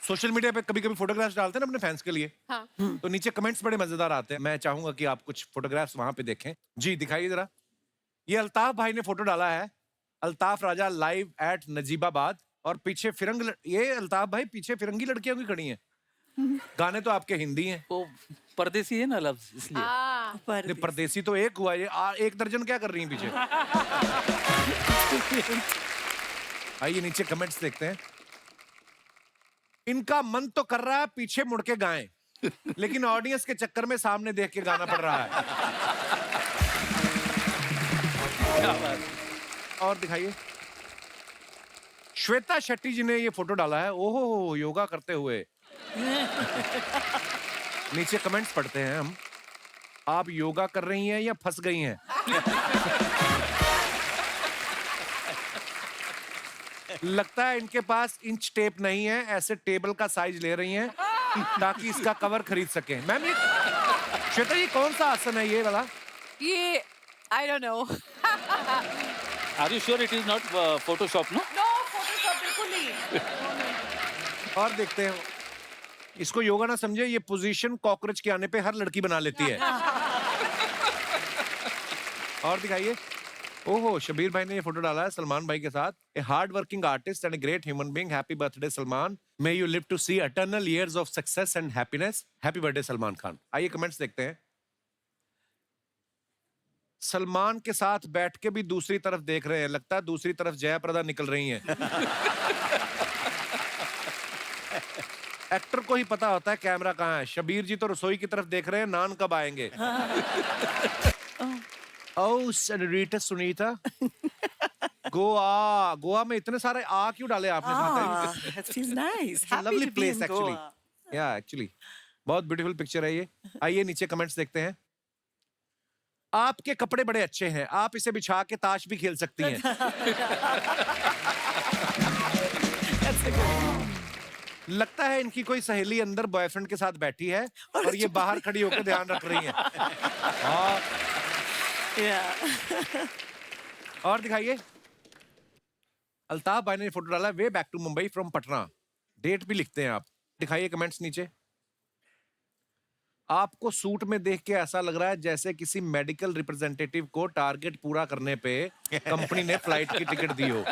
सोशल मीडिया पे कभी कभी फोटोग्राफ्स डालते हैं ना अपने फैंस के लिए, हाँ तो नीचे कमेंट्स बड़े मजेदार आते हैं। मैं चाहूंगा कि आप कुछ फोटोग्राफ्स वहां पे देखें। जी दिखाइए जरा। ये अल्ताफ भाई ने फोटो डाला है, अल्ताफ राजा लाइव एट नजीबाबाद, और पीछे ये अल्ताफ भाई पीछे फिरंगी लड़कियों की खड़ी हैं। गाने तो आपके हिंदी हैं। वो परदेसी है ना लफ्ज, इसलिए। नहीं, परदेसी तो एक हुआ, ये एक दर्जन क्या कर रही हैं पीछे। आइए नीचे कमेंट्स देखते हैं। इनका मन तो कर रहा है पीछे मुड़ के गाएं, लेकिन ऑडियंस के चक्कर में सामने देख के गाना पड़ रहा है। क्या बात। और दिखाइए। श्वेता शेट्टी जी ने ये फोटो डाला है, ओहो योगा करते हुए। नीचे कमेंट्स पढ़ते हैं हम। आप योगा कर रही हैं या फंस गई हैं? लगता है इनके पास इंच टेप नहीं है, ऐसे टेबल का साइज ले रही हैं ताकि इसका कवर खरीद सकें। मैम ये श्वेता ये कौन सा आसन है ये वाला? ये I don't know. Are you sure it is not Photoshop? No no Photoshop बिल्कुल नहीं। और देखते हैं। इसको योगा ना समझे, ये पोजीशन कॉकरोच के आने पे हर लड़की बना लेती है। और दिखाइए। ओहो शबीर भाई ने ये फोटो डाला है सलमान भाई के साथ। A hard working artist and a great human being, happy birthday Salman, may you live to see eternal years of success and happiness, happy birthday Salman Khan. आइए कमेंट्स देखते हैं। सलमान के साथ बैठ के भी दूसरी तरफ देख रहे हैं, लगता है दूसरी तरफ जयाप्रदा निकल रही हैं। एक्टर को ही पता होता है कैमरा कहाँ है। शबीर जी तो रसोई की तरफ देख रहे हैं, नान कब आएंगे। ओह सेनोरिटा सुनीता। गोवा में इतने सारे क्यों डाले आपने? That feels nice. Happy lovely to be place in actually. Goa. या एक्चुअली बहुत ब्यूटीफुल पिक्चर है ये। आइए नीचे कमेंट्स देखते हैं। आपके कपड़े बड़े अच्छे हैं, आप इसे बिछा के ताश भी खेल सकती हैं। लगता है इनकी कोई सहेली अंदर बॉयफ्रेंड के साथ बैठी है और ये बाहर खड़ी होकर ध्यान रख रही है। और दिखाइए। अल्ताफ भाई ने फोटो डाला, way back to Mumbai from Patna. Date भी लिखते हैं आप। दिखाइए कमेंट्स नीचे। आपको सूट में देख के ऐसा लग रहा है जैसे किसी मेडिकल रिप्रेजेंटेटिव को टारगेट पूरा करने पे कंपनी ने फ्लाइट की टिकट दी हो।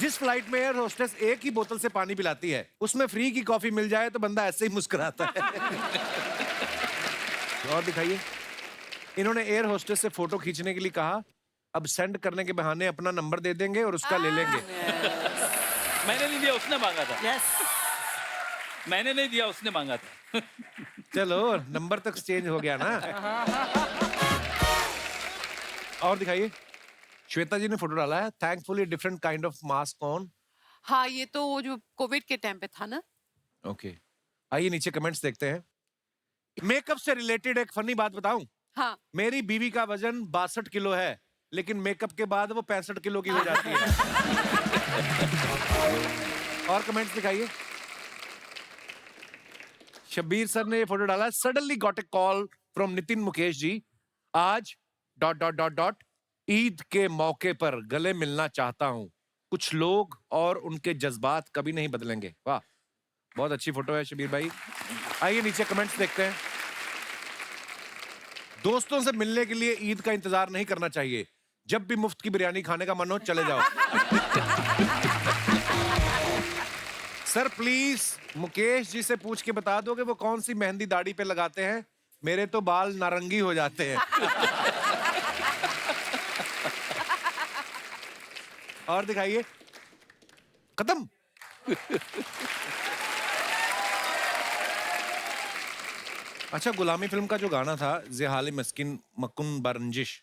जिस फ्लाइट में एयर होस्टेस एक ही बोतल से पानी पिलाती है, उसमें फ्री की कॉफी मिल जाए तो बंदा ऐसे ही मुस्कुराता है। और दिखाइए। इन्होंने एयर होस्टेस से फोटो खींचने के लिए कहा, अब सेंड करने के बहाने अपना नंबर दे देंगे और उसका ले लेंगे। मैंने नहीं दिया, उसने मांगा था। Yes. मैंने नहीं दिया, उसने मांगा था। चलो नंबर तक चेंज हो गया ना। और दिखाइए। श्वेता जी ने फोटो डाला है, thankfully different kind of mask on. हाँ ये तो वो जो कोविड के टाइम पे था ना। ओके। आइए नीचे कमेंट्स देखते हैं। मेकअप से रिलेटेड एक फनी बात बताऊं। हाँ मेरी बीवी का वजन 62 किलो है, लेकिन मेकअप के बाद वो 65 किलो की हो जाती है। और कमेंट्स दिखाइए। शब्बीर सर ने ये फोटो डाला, suddenly got a call from Nitin Mukesh ji, आज ... ईद के मौके पर गले मिलना चाहता हूं। कुछ लोग और उनके जज्बात कभी नहीं बदलेंगे। वाह बहुत अच्छी फोटो है शबीर भाई। आइए नीचे कमेंट्स देखते हैं। दोस्तों से मिलने के लिए ईद का इंतजार नहीं करना चाहिए, जब भी मुफ्त की बिरयानी खाने का मन हो चले जाओ। सर प्लीज मुकेश जी से पूछ के बता दो कि वो कौन सी मेहंदी दाढ़ी पे लगाते हैं, मेरे तो बाल नारंगी हो जाते हैं। और दिखाइए। खत्म। अच्छा गुलामी फिल्म का जो गाना था, ज़ेहाले मस्किन मकुन बरंजिश,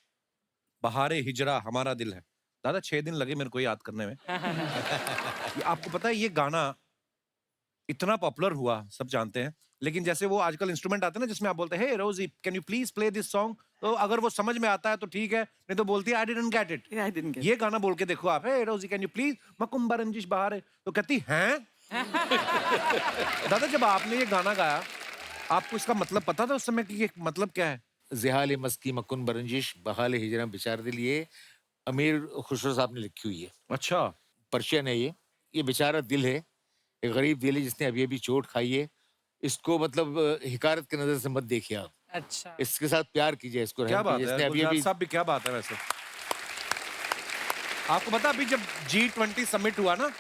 बहारे हिजरा हमारा दिल है, दादा 6 दिन लगे मेरे को याद करने में। आपको पता है ये गाना इतना पॉपुलर हुआ, सब जानते हैं, लेकिन जैसे वो आजकल इंस्ट्रूमेंट आते हैं ना जिसमें आप बोलते हैं हे रोजी can you please play this song, तो अगर वो समझ में आता है तो ठीक है, नहीं तो बोलती है आई डिडंट गेट इट। ये गाना बोल के देखो आप, हे रोजी कैन यू प्लीज मकुम बरंजिश बहारे, तो कहती हैं। दादा जब आपने ये गाना गाया आपको इसका मतलब पता था उस समय कि ये मतलब क्या है? ज़ेहाले मस्की मकुन बरंजिश बहाले हिजरा बिचार दिल, ये अमीर खुसरो साहब ने लिखी हुई है। अच्छा पर्शियन है ये बेचारा दिल है, एक गरीब दिल है जिसने अभी अभी चोट खाई है। इसको मतलब हिकारत की नजर से मत देखिए आप, अच्छा इसके साथ प्यार कीजिए, इसको क्या रहम बात कीजिए। है इसने यार, अभी गुलजार अभी साहब भी क्या बात है वैसे। आपको पता अभी जब G20 समिट हुआ ना,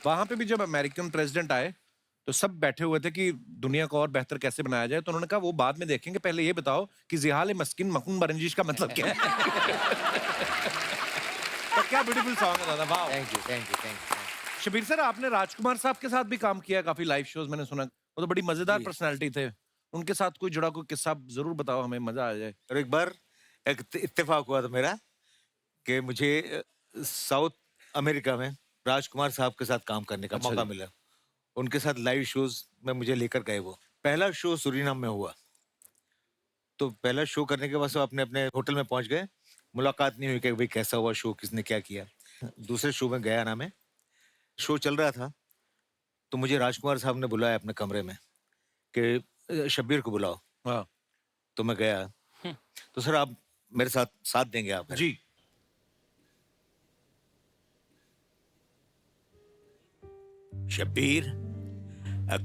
वहां पे भी जब अमेरिकन प्रेसिडेंट आए तो सब बैठे हुए थे कि दुनिया को और बेहतर कैसे बनाया जाए, तो उन्होंने कहा वो बाद में देखेंगे, पहले ये बताओ कि जिहाल मस्किन मखून बरंजिश का मतलब क्या है। तो क्या ब्यूटीफुल सॉन्ग है दादा, वाह। Thank you thank you thank you. Shabir sir, आपने राजकुमार साहब के साथ भी काम किया काफी लाइव शोज, मैंने सुना वो तो बड़ी मजेदार जी। पर्सनालिटी थे। उनके साथ कोई जुड़ा कोई किस्सा जरूर बताओ, हमें मजा आ जाए। और एक बार एक इत्तेफाक हुआ था मेरा कि मुझे साउथ अमेरिका में राजकुमार साहब के साथ काम करने का अच्छा मौका जी। मिला। उनके साथ लाइव शोज में मुझे लेकर गए वो। पहला शो सूरीनाम में हुआ, तो पहला शो करने के बाद सब अपने अपने होटल में पहुंच गए। मुलाकात नहीं हुई कि भाई कैसा हुआ शो, किसने क्या किया। दूसरे शो में गया ना मैं, शो चल रहा था तो मुझे राजकुमार साहब ने बुलाया अपने कमरे में कि शब्बीर को बुलाओ। हाँ तो मैं गया, तो सर आप मेरे साथ साथ देंगे आप? जी। शब्बीर,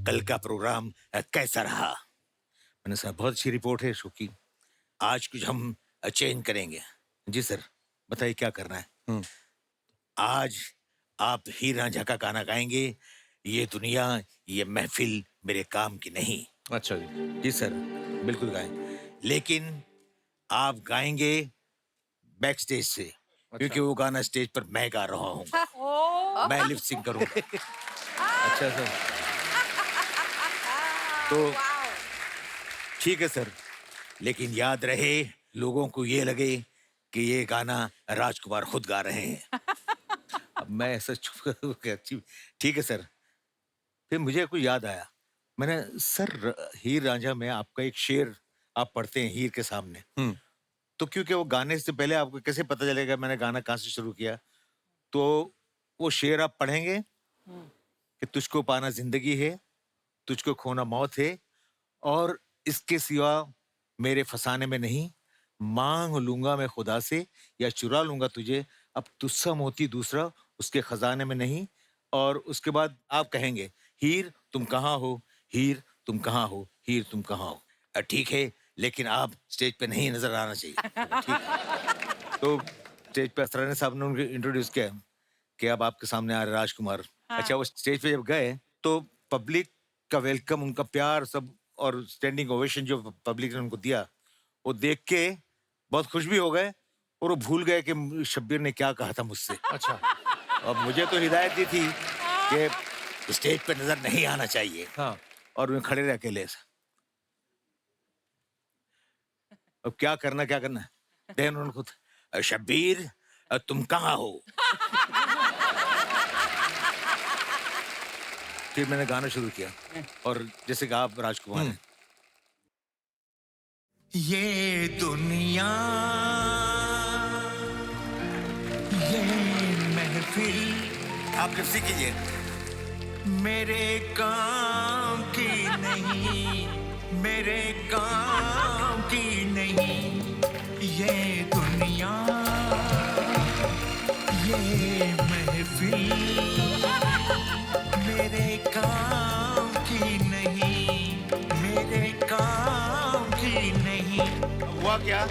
कल का प्रोग्राम कैसा रहा? मैंने कहा बहुत अच्छी रिपोर्ट है शो की, आज कुछ हम चेंज करेंगे। जी सर, बताइए क्या करना है? आज आप हीर रांझा का गाना गाएंगे, ये दुनिया ये महफिल मेरे काम की नहीं। अच्छा जी। जी सर, बिल्कुल गाएं, लेकिन आप गाएंगे बैक स्टेज से, क्योंकि वो गाना स्टेज पर मैं गा रहा हूँ, मैं लिप सिंक करूंगा। अच्छा सर, तो ठीक है सर, लेकिन याद रहे लोगों को ये लगे कि ये गाना राजकुमार खुद गा रहे हैं। अब मैं ऐसा चुप कर, ठीक है सर। फिर मुझे कुछ याद आया, मैंने सर हीर रांझा में आपका एक शेर आप पढ़ते हैं हीर के सामने, तो क्योंकि वो गाने से पहले आपको कैसे पता चलेगा मैंने गाना कहाँ से शुरू किया, तो वो शेर आप पढ़ेंगे कि तुझको पाना जिंदगी है, तुझको खोना मौत है, और इसके सिवा मेरे फसाने में नहीं, मांग लूंगा मैं खुदा से या चुरा लूंगा तुझे, अब तुझसा मोती दूसरा उसके खजाने में नहीं। और उसके बाद आप कहेंगे हीर तुम कहाँ हो, हीर तुम कहाँ हो, हीर तुम कहाँ हो। ठीक है, लेकिन आप स्टेज पे नहीं नजर आना चाहिए। ठीक है। तो स्टेज पे असरानी साहब ने उनको इंट्रोड्यूस किया कि अब आपके सामने आ रहे राजकुमार। अच्छा, वो स्टेज पे जब गए तो पब्लिक का वेलकम, उनका प्यार सब, और स्टैंडिंग ओवेशन जो पब्लिक ने उनको दिया, वो देख के बहुत खुश भी हो गए, और वो भूल गए कि शब्बीर ने क्या कहा था मुझसे। अच्छा। अब मुझे तो हिदायत दी थी कि स्टेज पे नजर नहीं आना चाहिए। हाँ। और मैं खड़े रह अकेले से, अब क्या करना देन उन्होंने खुद, शब्बीर तुम कहाँ हो। फिर मैंने गाना शुरू किया, और जैसे कि आप राजकुमार हैं। ये दुनिया ये महफिल, आप लिपसिंग कीजिए। मेरे काम की नहीं, मेरे काम की नहीं, ये दुनिया ये महफिल मेरे काम की नहीं, मेरे काम की नहीं। हुआ क्या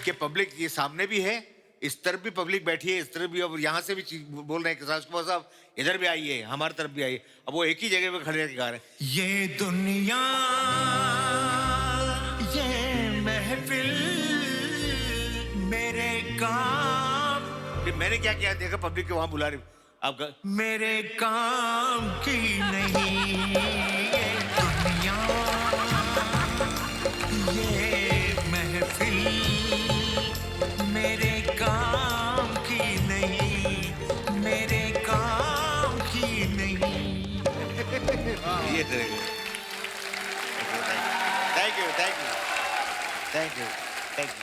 कि पब्लिक ये सामने भी है, इस तरफ भी पब्लिक बैठी है, इस तरफ भी, अब यहाँ से भी बोल रहे हैं कि राजकुमार साहब इधर भी आइए, हमारी तरफ भी आइए। अब वो एक ही जगह पे खड़े रहकर गा रहे हैं, ये दुनिया ये महफिल मेरे काम। फिर मैंने क्या किया, देखा पब्लिक के वहां बुला रही, आप मेरे काम की नहीं, ये दुनिया ये महफिल मेरे काम की नहीं, मेरे काम की नहीं। ये thank you thank you thank you thank you.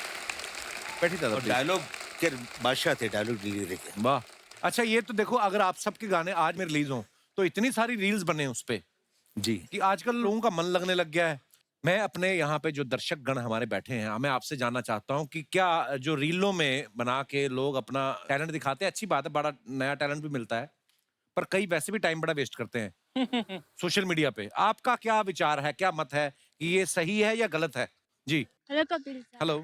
बैठी दादा, please। डायलॉग के बादशाह थे, डायलॉग डिलीवरी देखे। वाह। अच्छा, ये तो देखो, अगर आप सबके गाने आज में रिलीज हों तो इतनी सारी रील्स बने उस पे जी कि आजकल लोगों का मन लगने लग गया है। मैं अपने यहाँ पे जो दर्शक गण हमारे बैठे हैं, मैं आपसे जानना चाहता हूँ कि क्या जो रीलों में बना के लोग अपना टैलेंट दिखाते हैं, अच्छी बात है, बड़ा नया टैलेंट भी मिलता है, पर कई वैसे भी टाइम बड़ा वेस्ट करते हैं सोशल मीडिया पे। आपका क्या विचार है, क्या मत है कि ये सही है या गलत है? जी hello Kapil sir. Hello.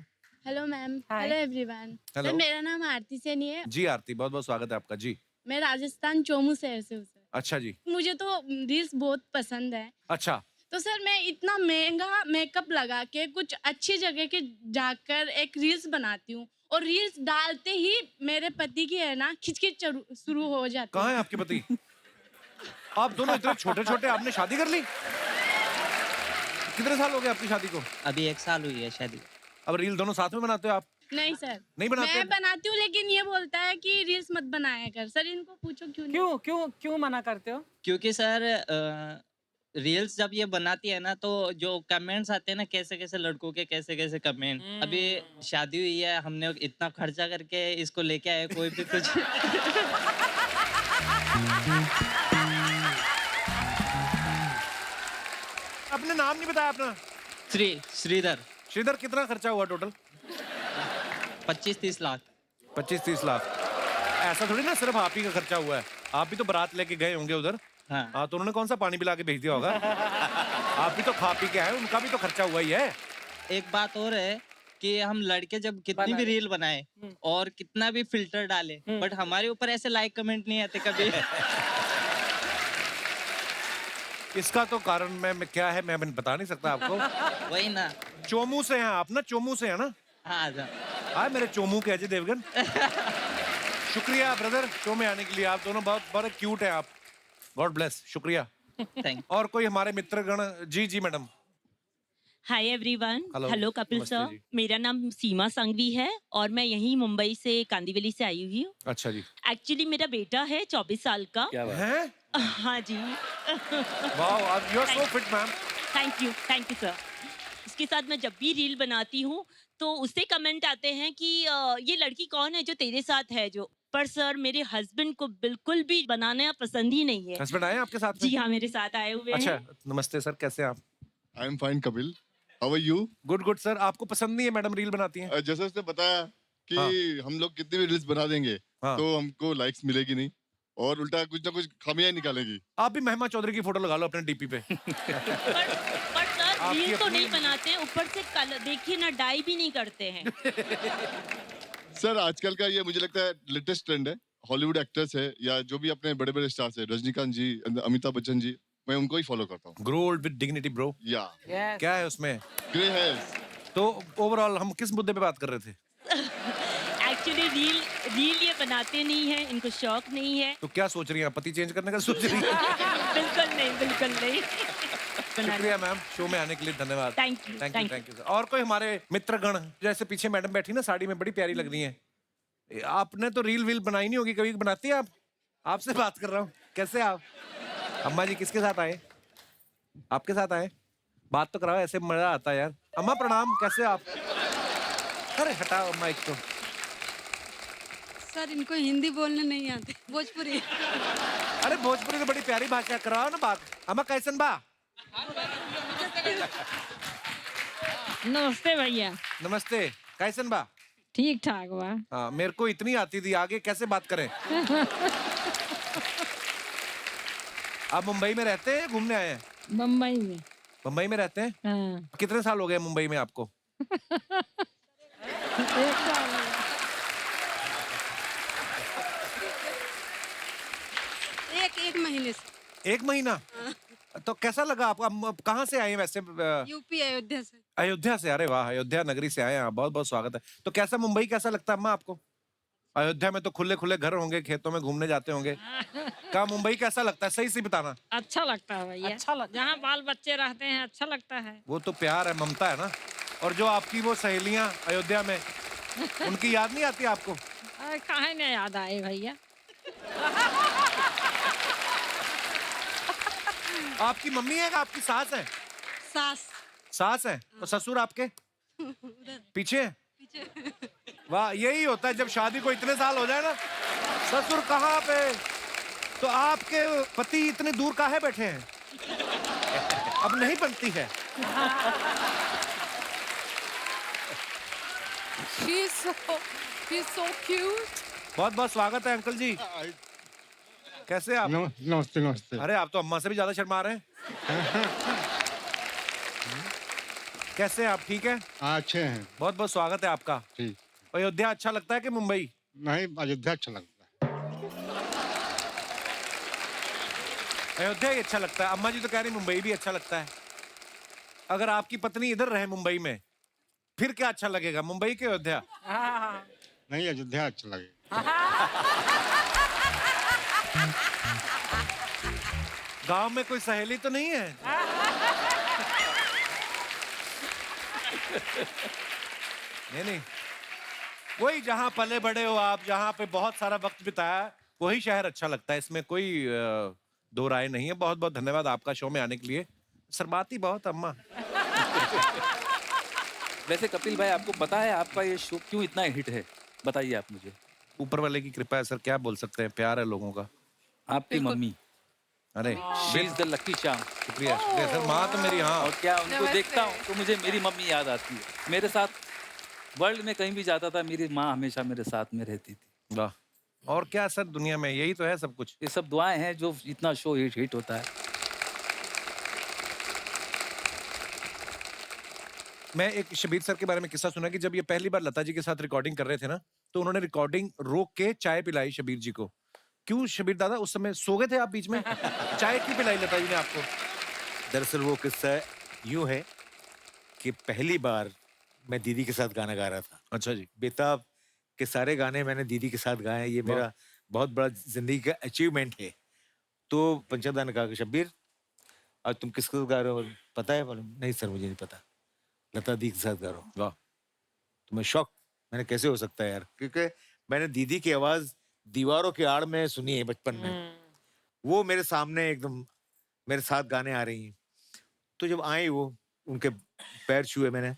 Hello ma'am. Hi. Hello everyone. Hello. Sir मेरा नाम आरती सैनी है। जी आरती, बहुत बहुत स्वागत है आपका। जी मैं राजस्थान चोमू शहर से हूँ सर। अच्छा जी। मुझे तो रील्स बहुत पसंद है। अच्छा तो सर मैं इतना महंगा मेकअप लगा के कुछ अच्छी जगह के जाकर एक रील्स बनाती हूँ और रील्स डालते ही मेरे पति की है ना खिचखिच शुरू हो जाती कहाँ है है। आपके पति? आप दोनों इतने छोटे छोटे, आपने शादी कर ली? कितने साल हो गए आपकी शादी को? अभी 1 साल हुई है शादी। अब रील दोनों साथ में बनाते हो आप? नहीं सर, नहीं बनाते? मैं बनाती हूँ लेकिन ये बोलता है कि रील्स मत बनाया कर। सर इनको पूछो क्यों नहीं? क्यों क्यों क्यों मना करते हो? क्योंकि सर रील्स जब ये बनाती है ना तो जो कमेंट्स आते हैं ना, कैसे कैसे लड़कों के कैसे कैसे कमेंट। अभी शादी हुई है, हमने इतना खर्चा करके इसको लेके आए, कोई भी कुछ अपने नाम नहीं बताया अपना? श्रीधर। श्रीधर, कितना खर्चा हुआ टोटल? 25-30 लाख। 25-30 लाख। ऐसा थोड़ी ना सिर्फ आप ही का खर्चा हुआ है, आप भी तो बारात लेके गए होंगे उधर। हाँ तो उन्होंने कौन सा पानी पिला के भेज दिया होगा? आप भी तो खा पी के आए, उनका भी तो खर्चा हुआ ही है। एक बात और है कि हम लड़के जब कितनी भी रील बनाए और कितना भी फिल्टर डाले, बट हमारे ऊपर ऐसे लाइक कमेंट नहीं आते कभी। इसका तो कारण मैं क्या है मैं बता नहीं सकता आपको। वही ना। चोमू से हैं आप ना? चोमू से है ना? हाँ मेरे चोमू के अजय देवगन। शुक्रिया ब्रदर शो में आने के लिए, आप दोनों बहुत बड़े क्यूट हैं आप। गॉड ब्लेस, शुक्रिया। और कोई हमारे मित्रगण? जी जी madam. Hi everyone. Hello. Hello Kapil नमस्ते सर, जी। मेरा नाम सीमा संघवी है और मैं यहीं मुंबई से कांदिवली से आई हुई हूँ। अच्छा जी। एक्चुअली मेरा बेटा है 24 साल का। क्या बात है? हाँ जी। Wow, you are so fit ma'am. Thank you sir. इसके साथ मैं जब भी रील बनाती हूँ तो उससे कमेंट आते हैं कि ये लड़की कौन है जो तेरे साथ है जो। पर सर मेरे हस्बैंड को बिल्कुल भी बनाना पसंद ही नहीं है। हस्बैंड आए आपके साथ में? जी हाँ, मेरे साथ आए हुए हैं। अच्छा, नमस्ते सर, कैसे हैं आप? I am fine Kapil, how are you? Good good sir. आपको पसंद नहीं है मैडम रील बनाती हैं? जैसे उसने बताया कि हम लोग कितनी भी रील्स बना देंगे तो हमको लाइक्स मिलेगी नहीं और उल्टा कुछ ना कुछ खामियां निकालेगी। आप भी महिमा चौधरी की फोटो लगा लो अपने डीपी पे। पर सर रील तो नहीं बनाते, ऊपर से कलर देखिए ना, डाई भी नहीं करते हैं। सर आजकल का ये मुझे लगता है लेटेस्ट ट्रेंड है। हॉलीवुड एक्टर्स है या जो भी अपने बड़े बड़े स्टार्स है, रजनीकांत जी, अमिताभ बच्चन जी, मैं उनको ही फॉलो करता हूँ। Grow old with dignity bro. या क्या है उसमें? Grey hairs. तो ओवरऑल हम किस मुद्दे पे बात कर रहे थे? एक्चुअली रील ये बनाते नहीं है, इनको शौक नहीं है। तो क्या सोच रही हैं, पति चेंज करने का सोच रही हैं? बिल्कुल नहीं। शुक्रिया मैम, शो में आने के लिए धन्यवाद। Thank you sir. और कोई हमारे मित्रगण? जैसे पीछे मैडम बैठी ना साड़ी में, बड़ी प्यारी लग रही है। आपने तो रील वील बनाई नहीं होगी कभी, बनाती है आप? आपसे बात कर रहा हूँ। कैसे आप? अम्मा जी किसके साथ आए? आपके साथ आए? बात तो कराओ, ऐसे मजा आता है यार। अम्मा प्रणाम, कैसे आप? अरे हटाओ माइक तो। सर इनको हिंदी बोलने नहीं आते, भोजपुरी। अरे भोजपुरी तो बड़ी प्यारी भाषा, कराओ ना बात। अम्मा कैसन बा? नमस्ते भैया। नमस्ते, कैसन बा? ठीक ठाक बा। हाँ, मेरे को इतनी आती थी, आगे कैसे बात करें? आप मुंबई में रहते हैं, घूमने आए हैं? मुंबई में। मुंबई में रहते हैं? हाँ। कितने साल हो गए मुंबई में आपको? 1 साल। एक महीने से। 1 महीना? तो कैसा लगा आपको? आप कहाँ से आए हैं वैसे? यूपी अयोध्या से। अयोध्या से? अरे वाह, अयोध्या नगरी से आए हैं आप, बहुत बहुत स्वागत है। तो कैसा मुंबई कैसा लगता है अम्मा आपको? अयोध्या में तो खुले खुले घर होंगे, खेतों में घूमने जाते होंगे। क्या मुंबई कैसा लगता है, सही से बताना। अच्छा लगता है भैया। अच्छा लगता है, जहाँ बाल बच्चे रहते हैं अच्छा लगता है। वो तो प्यार है, ममता है ना। और जो आपकी वो सहेलियां अयोध्या में, उनकी याद नहीं आती आपको? काहे नहीं याद आए भैया। आपकी मम्मी है कि आपकी सास है? सास है। तो ससुर आपके पीछे है? वाह, यही होता है जब शादी को इतने साल हो जाए ना, ससुर कहाँ पे। तो आपके पति इतने दूर काहे बैठे हैं? अब नहीं बनती है। She's so cute. बहुत बहुत स्वागत है अंकल जी। कैसे आप? नमस्ते नमस्ते। अरे आप तो अम्मा से भी ज्यादा शर्मा रहे हैं। कैसे आप? ठीक है? अच्छे हैं। बहुत बहुत स्वागत है आपका। ठीक। अयोध्या अच्छा लगता है कि मुंबई? नहीं, अयोध्या अच्छा लगता है। अयोध्या ही अच्छा लगता है। अम्मा जी तो कह रही मुंबई भी अच्छा लगता है। अगर आपकी पत्नी इधर रहे मुंबई में, फिर क्या अच्छा लगेगा, मुंबई के अयोध्या? नहीं, अयोध्या अच्छा लगेगा। गांव में कोई सहेली तो नहीं है? नहीं, वही जहां पले बड़े हो आप, जहां पे बहुत सारा वक्त बिताया, वही शहर अच्छा लगता है। इसमें कोई दो राय नहीं है। बहुत बहुत धन्यवाद आपका शो में आने के लिए। शर्माती बहुत अम्मा। वैसे कपिल भाई, आपको पता है आपका ये शो क्यों इतना हिट है? बताइए आप मुझे। ऊपर वाले की कृपा है सर, क्या बोल सकते हैं, प्यार है लोगों का। आपकी मम्मी, अरे she is the lucky charm. शुक्रिया शुक्रिया सर। माँ तो मेरी, हाँ। और क्या उनको देखता हूँ तो मुझे मेरी मम्मी याद आती है। मेरे साथ वर्ल्ड में कहीं भी जाता था, मेरी माँ हमेशा मेरे साथ में रहती थी। वाह। और क्या सर, दुनिया में यही तो है सब कुछ। ये सब दुआएं हैं जो इतना शो हिट होता है। मैं एक शबीर सर के बारे में किस्सा सुना कि जब ये पहली बार लता जी के साथ रिकॉर्डिंग कर रहे थे ना, तो उन्होंने रिकॉर्डिंग रोक के चाय पिलाई शबीर जी को। क्यों शबीर दादा, उस समय सो गए थे आप बीच में? चाय क्यों पिलाई लता जी ने आपको? दरअसल वो किस्सा यूं है कि पहली बार मैं दीदी के साथ गाना गा रहा था। अच्छा जी। बेताब के सारे गाने मैंने दीदी के साथ गाए हैं। ये मेरा बहुत बड़ा जिंदगी का अचीवमेंट है। तो पंचमदा ने कहा कि शब्बीर, आज तुम किसके साथ गा रहे हो, पता है? बोले नहीं सर, मुझे नहीं पता, लता दी के साथ गा रहा हूँ। वाह। तो मैं शॉक, मैंने कैसे हो सकता है यार, क्योंकि मैंने दीदी की आवाज दीवारों की आड़ में सुनी है बचपन में। वो मेरे सामने एकदम मेरे साथ गाने आ रही हैं। तो जब आई वो, उनके पैर छुए मैंने,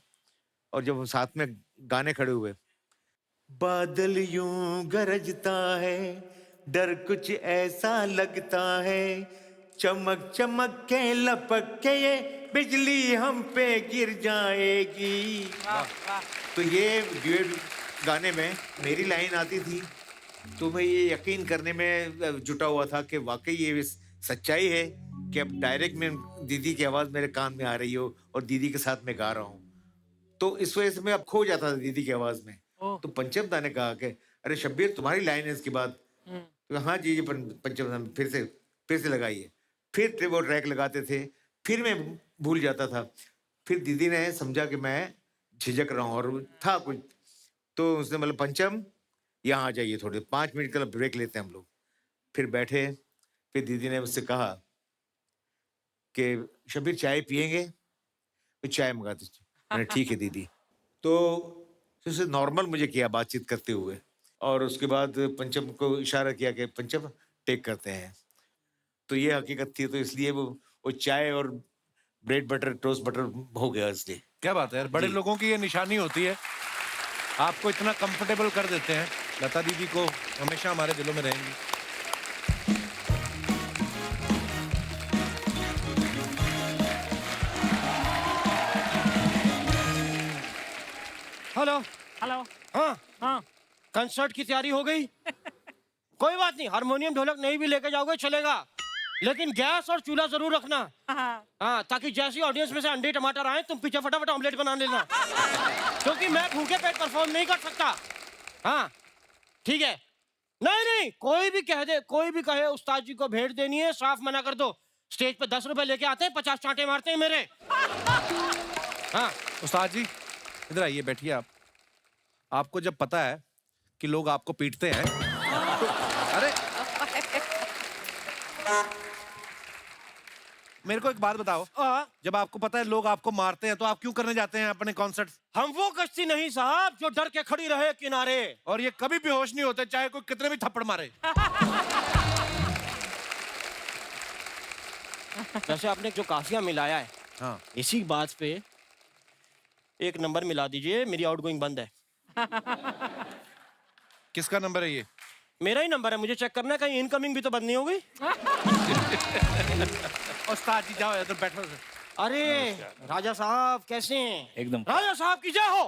और जब हम साथ में गाने खड़े हुए, बादल यूं गरजता है, डर कुछ ऐसा लगता है, चमक चमक के लपक के ये बिजली हम पे गिर जाएगी। तो ये ड्यूएट गाने में मेरी लाइन आती थी, तो मैं ये यकीन करने में जुटा हुआ था कि वाकई ये सच्चाई है कि अब डायरेक्ट में दीदी की आवाज मेरे कान में आ रही हो और दीदी के साथ मैं गा रहा हूँ। तो इस वजह से मैं अब खो जाता था दीदी की आवाज में। तो पंचमदा ने कहा कि अरे शब्बीर, तुम्हारी लाइन है इसके बाद। तो हाँ जी पंचमदा, फिर से लगाइए। फिर वो ट्रैक लगाते थे, फिर मैं भूल जाता था। फिर दीदी ने समझा कि मैं झिझक रहा हूँ और था कुछ, तो उसने मतलब पंचम यहाँ आ जाइए, थोड़े 5 मिनट का ब्रेक लेते हैं हम लोग। फिर बैठे, फिर दीदी ने मुझसे कहा कि शब्बीर चाय पियेंगे? तो चाय मंगा दीजिए। मैंने ठीक है दीदी। तो उससे नॉर्मल मुझे किया बातचीत करते हुए, और उसके बाद पंचम को इशारा किया कि पंचम टेक करते हैं। तो ये हकीकत थी, तो इसलिए वो चाय और ब्रेड बटर टोस्ट बटर हो गया इसलिए। क्या बात है यार, बड़े लोगों की ये निशानी होती है, आपको इतना कंफर्टेबल कर देते हैं। लता दीदी को हमेशा हमारे दिलों में रहेंगी। Hello hello. हाँ हाँ, कंसर्ट की तैयारी हो गई? कोई बात नहीं, हारमोनियम ढोलक नहीं भी लेके जाओगे चलेगा, लेकिन गैस और चूल्हा जरूर रखना। हाँ, ताकि जैसी ऑडियंस में से अंडे टमाटर आए, तुम पीछे फटाफट ऑमलेट बना लेना, क्योंकि मैं भूखे पेट परफॉर्म नहीं कर सकता। हाँ ठीक है। नहीं नहीं, कोई भी कह दे, कोई भी कहे उस्ताद जी को भेंट देनी है, साफ मना कर दो। स्टेज पे 10 रुपए लेके आते हैं, 50 चांटे मारते हैं मेरे। हाँ उस्ताद जी, इधर आइए, बैठिए आप। आपको जब पता है कि लोग आपको पीटते हैं तो, अरे मेरे को एक बात बताओ, जब आपको पता है लोग आपको मारते हैं तो आप क्यों करने जाते हैं अपने कॉन्सर्ट? हम वो कश्ती नहीं साहब जो डर के खड़ी रहे किनारे, और ये कभी बेहोश नहीं होते चाहे कोई कितने भी थप्पड़ मारे। वैसे आपने जो काफिया मिलाया है, हाँ, इसी बात पे एक नंबर मिला दीजिए, मेरी आउटगोइंग बंद है। किसका नंबर है ये? मेरा ही नंबर है, मुझे चेक करना है कहीं इनकमिंग भी तो बंद नहीं हो गई। उस्ताद जी जाओ इधर बैठो। अरे राजा साहब कैसे हैं? एकदम। राजा साहब की जय हो।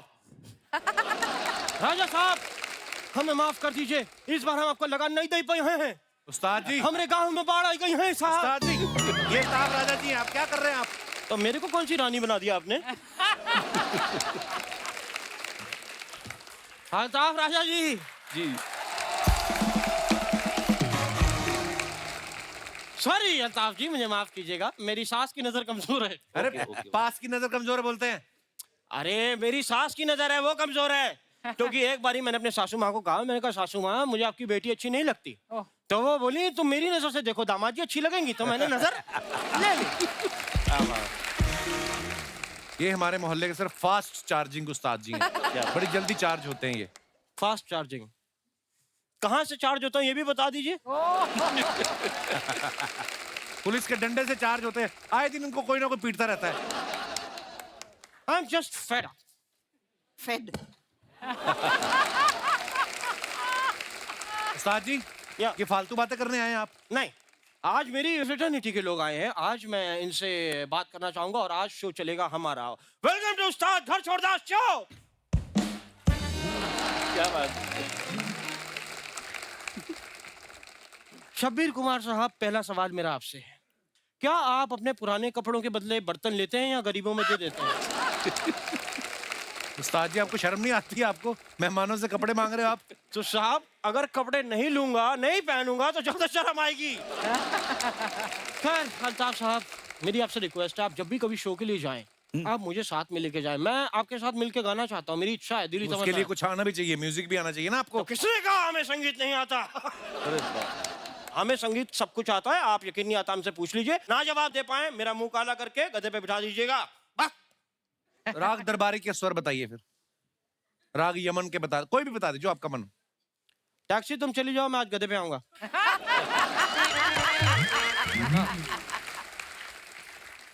राजा साहब हमें माफ कर दीजिए, इस बार हम आपको लगा नहीं दे पाए हैं। उस्ताद जी हमारे गांव में बाढ़ आई गई है साहब। उस्ताद जी, ये ताब राजा जी हैं, आप क्या कर रहे हैं आप? तो मेरे को कौन सी रानी बना दिया आपने? हाँ ताब राजा जी। जी सॉरी अल्ताफ जी, मुझे माफ कीजिएगा, मेरी सास की नजर कमजोर है। अरे पास की नजर कमजोर है बोलते हैं। अरे मेरी सास की नजर है वो कमजोर है, क्योंकि एक बारी मैंने अपने सासू माँ को कहा, मैंने कहा सासू माँ मुझे आपकी बेटी अच्छी नहीं लगती, तो वो बोली तुम मेरी नजर से देखो दामाद जी अच्छी लगेंगी, तो मैंने नजर ले ली। ये हमारे मोहल्ले के सिर्फ फास्ट चार्जिंग उस्ताद जी हैं। बड़ी जल्दी चार्ज होते हैं ये। फास्ट चार्जिंग कहाँ से चार्ज होता है ये भी बता दीजिए। पुलिस के डंडे से चार्ज होते हैं, आए दिन उनको कोई ना कोई पीटता रहता है। I'm just fed up. Fed. उस्ताद जी, ये फालतू बातें करने आए हैं आप? नहीं, आज मेरी फ्रेटर्निटी के लोग आए हैं, आज मैं इनसे बात करना चाहूंगा और आज शो चलेगा हमारा वेलकम टू उस्ताद घर छोड़दास शो। क्या बात। शब्बीर कुमार साहब, पहला सवाल मेरा आपसे है, क्या आप अपने पुराने कपड़ों के बदले बर्तन लेते हैं या गरीबों में दे देते हैं? उस्ताद जी, आपको शर्म नहीं आती है? आपको मेहमानों से कपड़े मांग रहे हो आप? तो साहब अगर कपड़े नहीं लूंगा, नहीं पहनूंगा तो ज्यादा शर्म आएगी। खैर अल्ताफ साहब, मेरी आपसे रिक्वेस्ट है, आप जब भी कभी शो के लिए जाएं, आप मुझे साथ में लेके जाएं। मैं आपके साथ मिलके गाना चाहता हूँ, मेरी इच्छा है, दिली तमन्ना। उसके लिए कुछ आना भी चाहिए, म्यूजिक भी आना चाहिए ना आपको। तो किसने कहा हमें संगीत नहीं आता? हमें संगीत सब कुछ आता है, आप यकीन नहीं आता हमसे पूछ लीजिए। ना जवाब दे पाए मेरा मुंह काला करके गधे पे बिठा दीजिएगा। राग दरबारी के स्वर बताइए फिर, राग यमन के बता, कोई भी बता दे जो आपका मन। टैक्सी तुम चली जाओ, मैं आज गधे पे आऊंगा।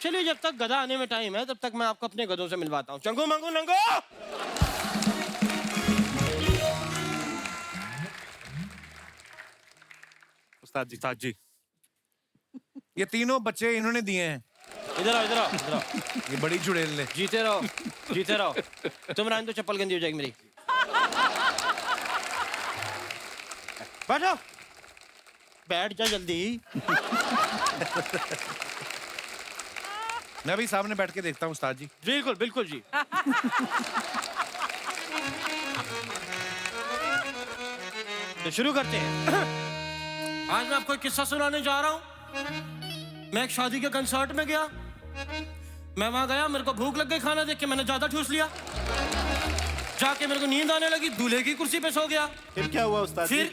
चलिए, जब तक गधा आने में टाइम है तब तक मैं आपको अपने गधों से मिलवाता हूँ। चंगू मंगू नंगू। उस्ताद जी, ये तीनों बच्चे इन्होंने दिए हैं। इधर आओ, इधर आओ, इधर आओ। ये बड़ी चुड़ैल ने। जीते रहो, जीते रहो। तुम रहने दो, चप्पल गंदी हो जाएगी मेरी। बैठो, बैठ जा जल्दी। मैं भी सामने बैठ के देखता हूँ उस्ताद जी। बिल्कुल बिल्कुल जी। तो शुरू करते हैं। आज मैं आपको एक किस्सा सुनाने जा रहा हूँ। मैं एक शादी के कंसर्ट में गया, मैं वहां गया, मेरे को भूख लग गई, खाना देख के मैंने ज्यादा ठूस लिया, जाके मेरे को नींद आने लगी, दूल्हे की कुर्सी पे सो गया। फिर क्या हुआ उस्ताद जी? फिर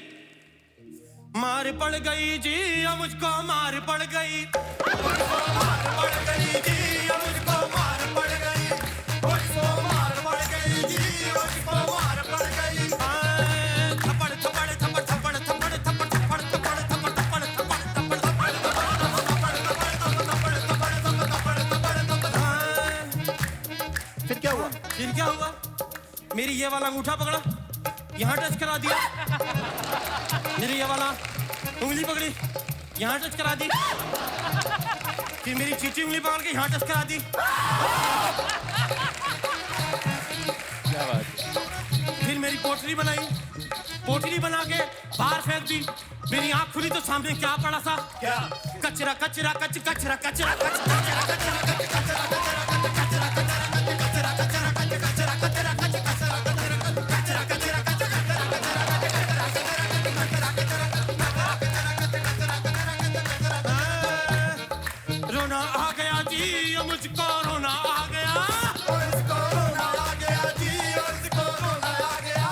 मार पड़ गई जी, मुझको मार पड़ गई, मार पड़ गई जी, मुझको मार पड़ गई, मुझको मार पड़ गई जी, मुझको मार पड़ गई। थप्पड़ थप्पड़ थप्पड़ थप्पड़ थप्पड़ थप्पड़ थप्पड़ थप्पड़ थप्पड़ थप्पड़ थप्पड़ थप्पड़। फिर क्या हुआ? फिर क्या हुआ? मेरी ये वाला अंगूठा पकड़ा, यहाँ टच करा दिया, मेरी ये वाला उंगली पकड़ी, यहाँ टच करा दी, फिर मेरी चीची उंगली पकड़ के यहाँ टच करा दी। क्या बात है। फिर मेरी पोटली बनाई, पोटली बना के बाहर फेंक दी। मेरी आंख खुली तो सामने क्या पड़ा था? क्या? कचरा कचरा कच कचरा कचरा कच कचरा कचरा कच कचरा कचरा कच कचरा कचरा कचरा कचरा कचरा कचरा कचरा कच कचरा कचरा कचरा रोना आ गया जी, मुझको रोना आ गया, मुझको रोना आ गया जी, मुझको रोना आ गया,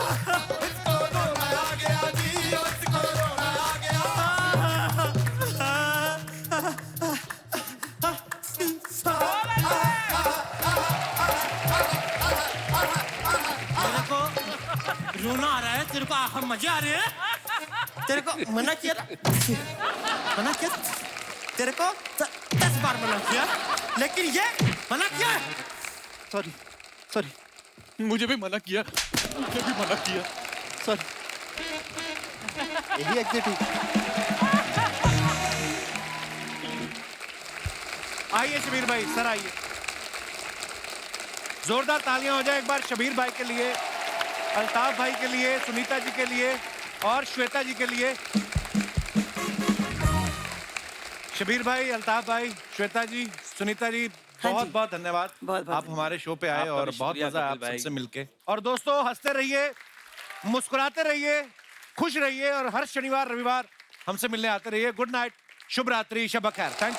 मुझको रोना आ गया जी, मुझको रोना आ गया। तेरे को रोना आ रहा है, तेरे को मजे आ रहे हैं, तेरे को मना किया, मना किया, तेरे को 10 बार मना किया, लेकिन ये मना किया। सॉरी सॉरी, मुझे भी मना किया, मुझे भी मना किया, सॉरी। यही एग्जिट हुई। आइए शबीर भाई, सर आइए। जोरदार तालियां हो जाए एक बार शबीर भाई के लिए, अल्ताफ भाई के लिए, सुनीता जी के लिए और श्वेता जी के लिए। शबीर भाई, अल्ताफ भाई, श्वेता जी, सुनीता जी, बहुत बहुत धन्यवाद। आप हमारे शो पे आए आपका और भी बहुत शुक्रिया मजा आया कपिल आप भाई। सबसे मिलके। और दोस्तों हंसते रहिए, मुस्कुराते रहिए, खुश रहिए और हर शनिवार रविवार हमसे मिलने आते रहिए। गुड नाइट, शुभ रात्रि, शब खैर। थैंक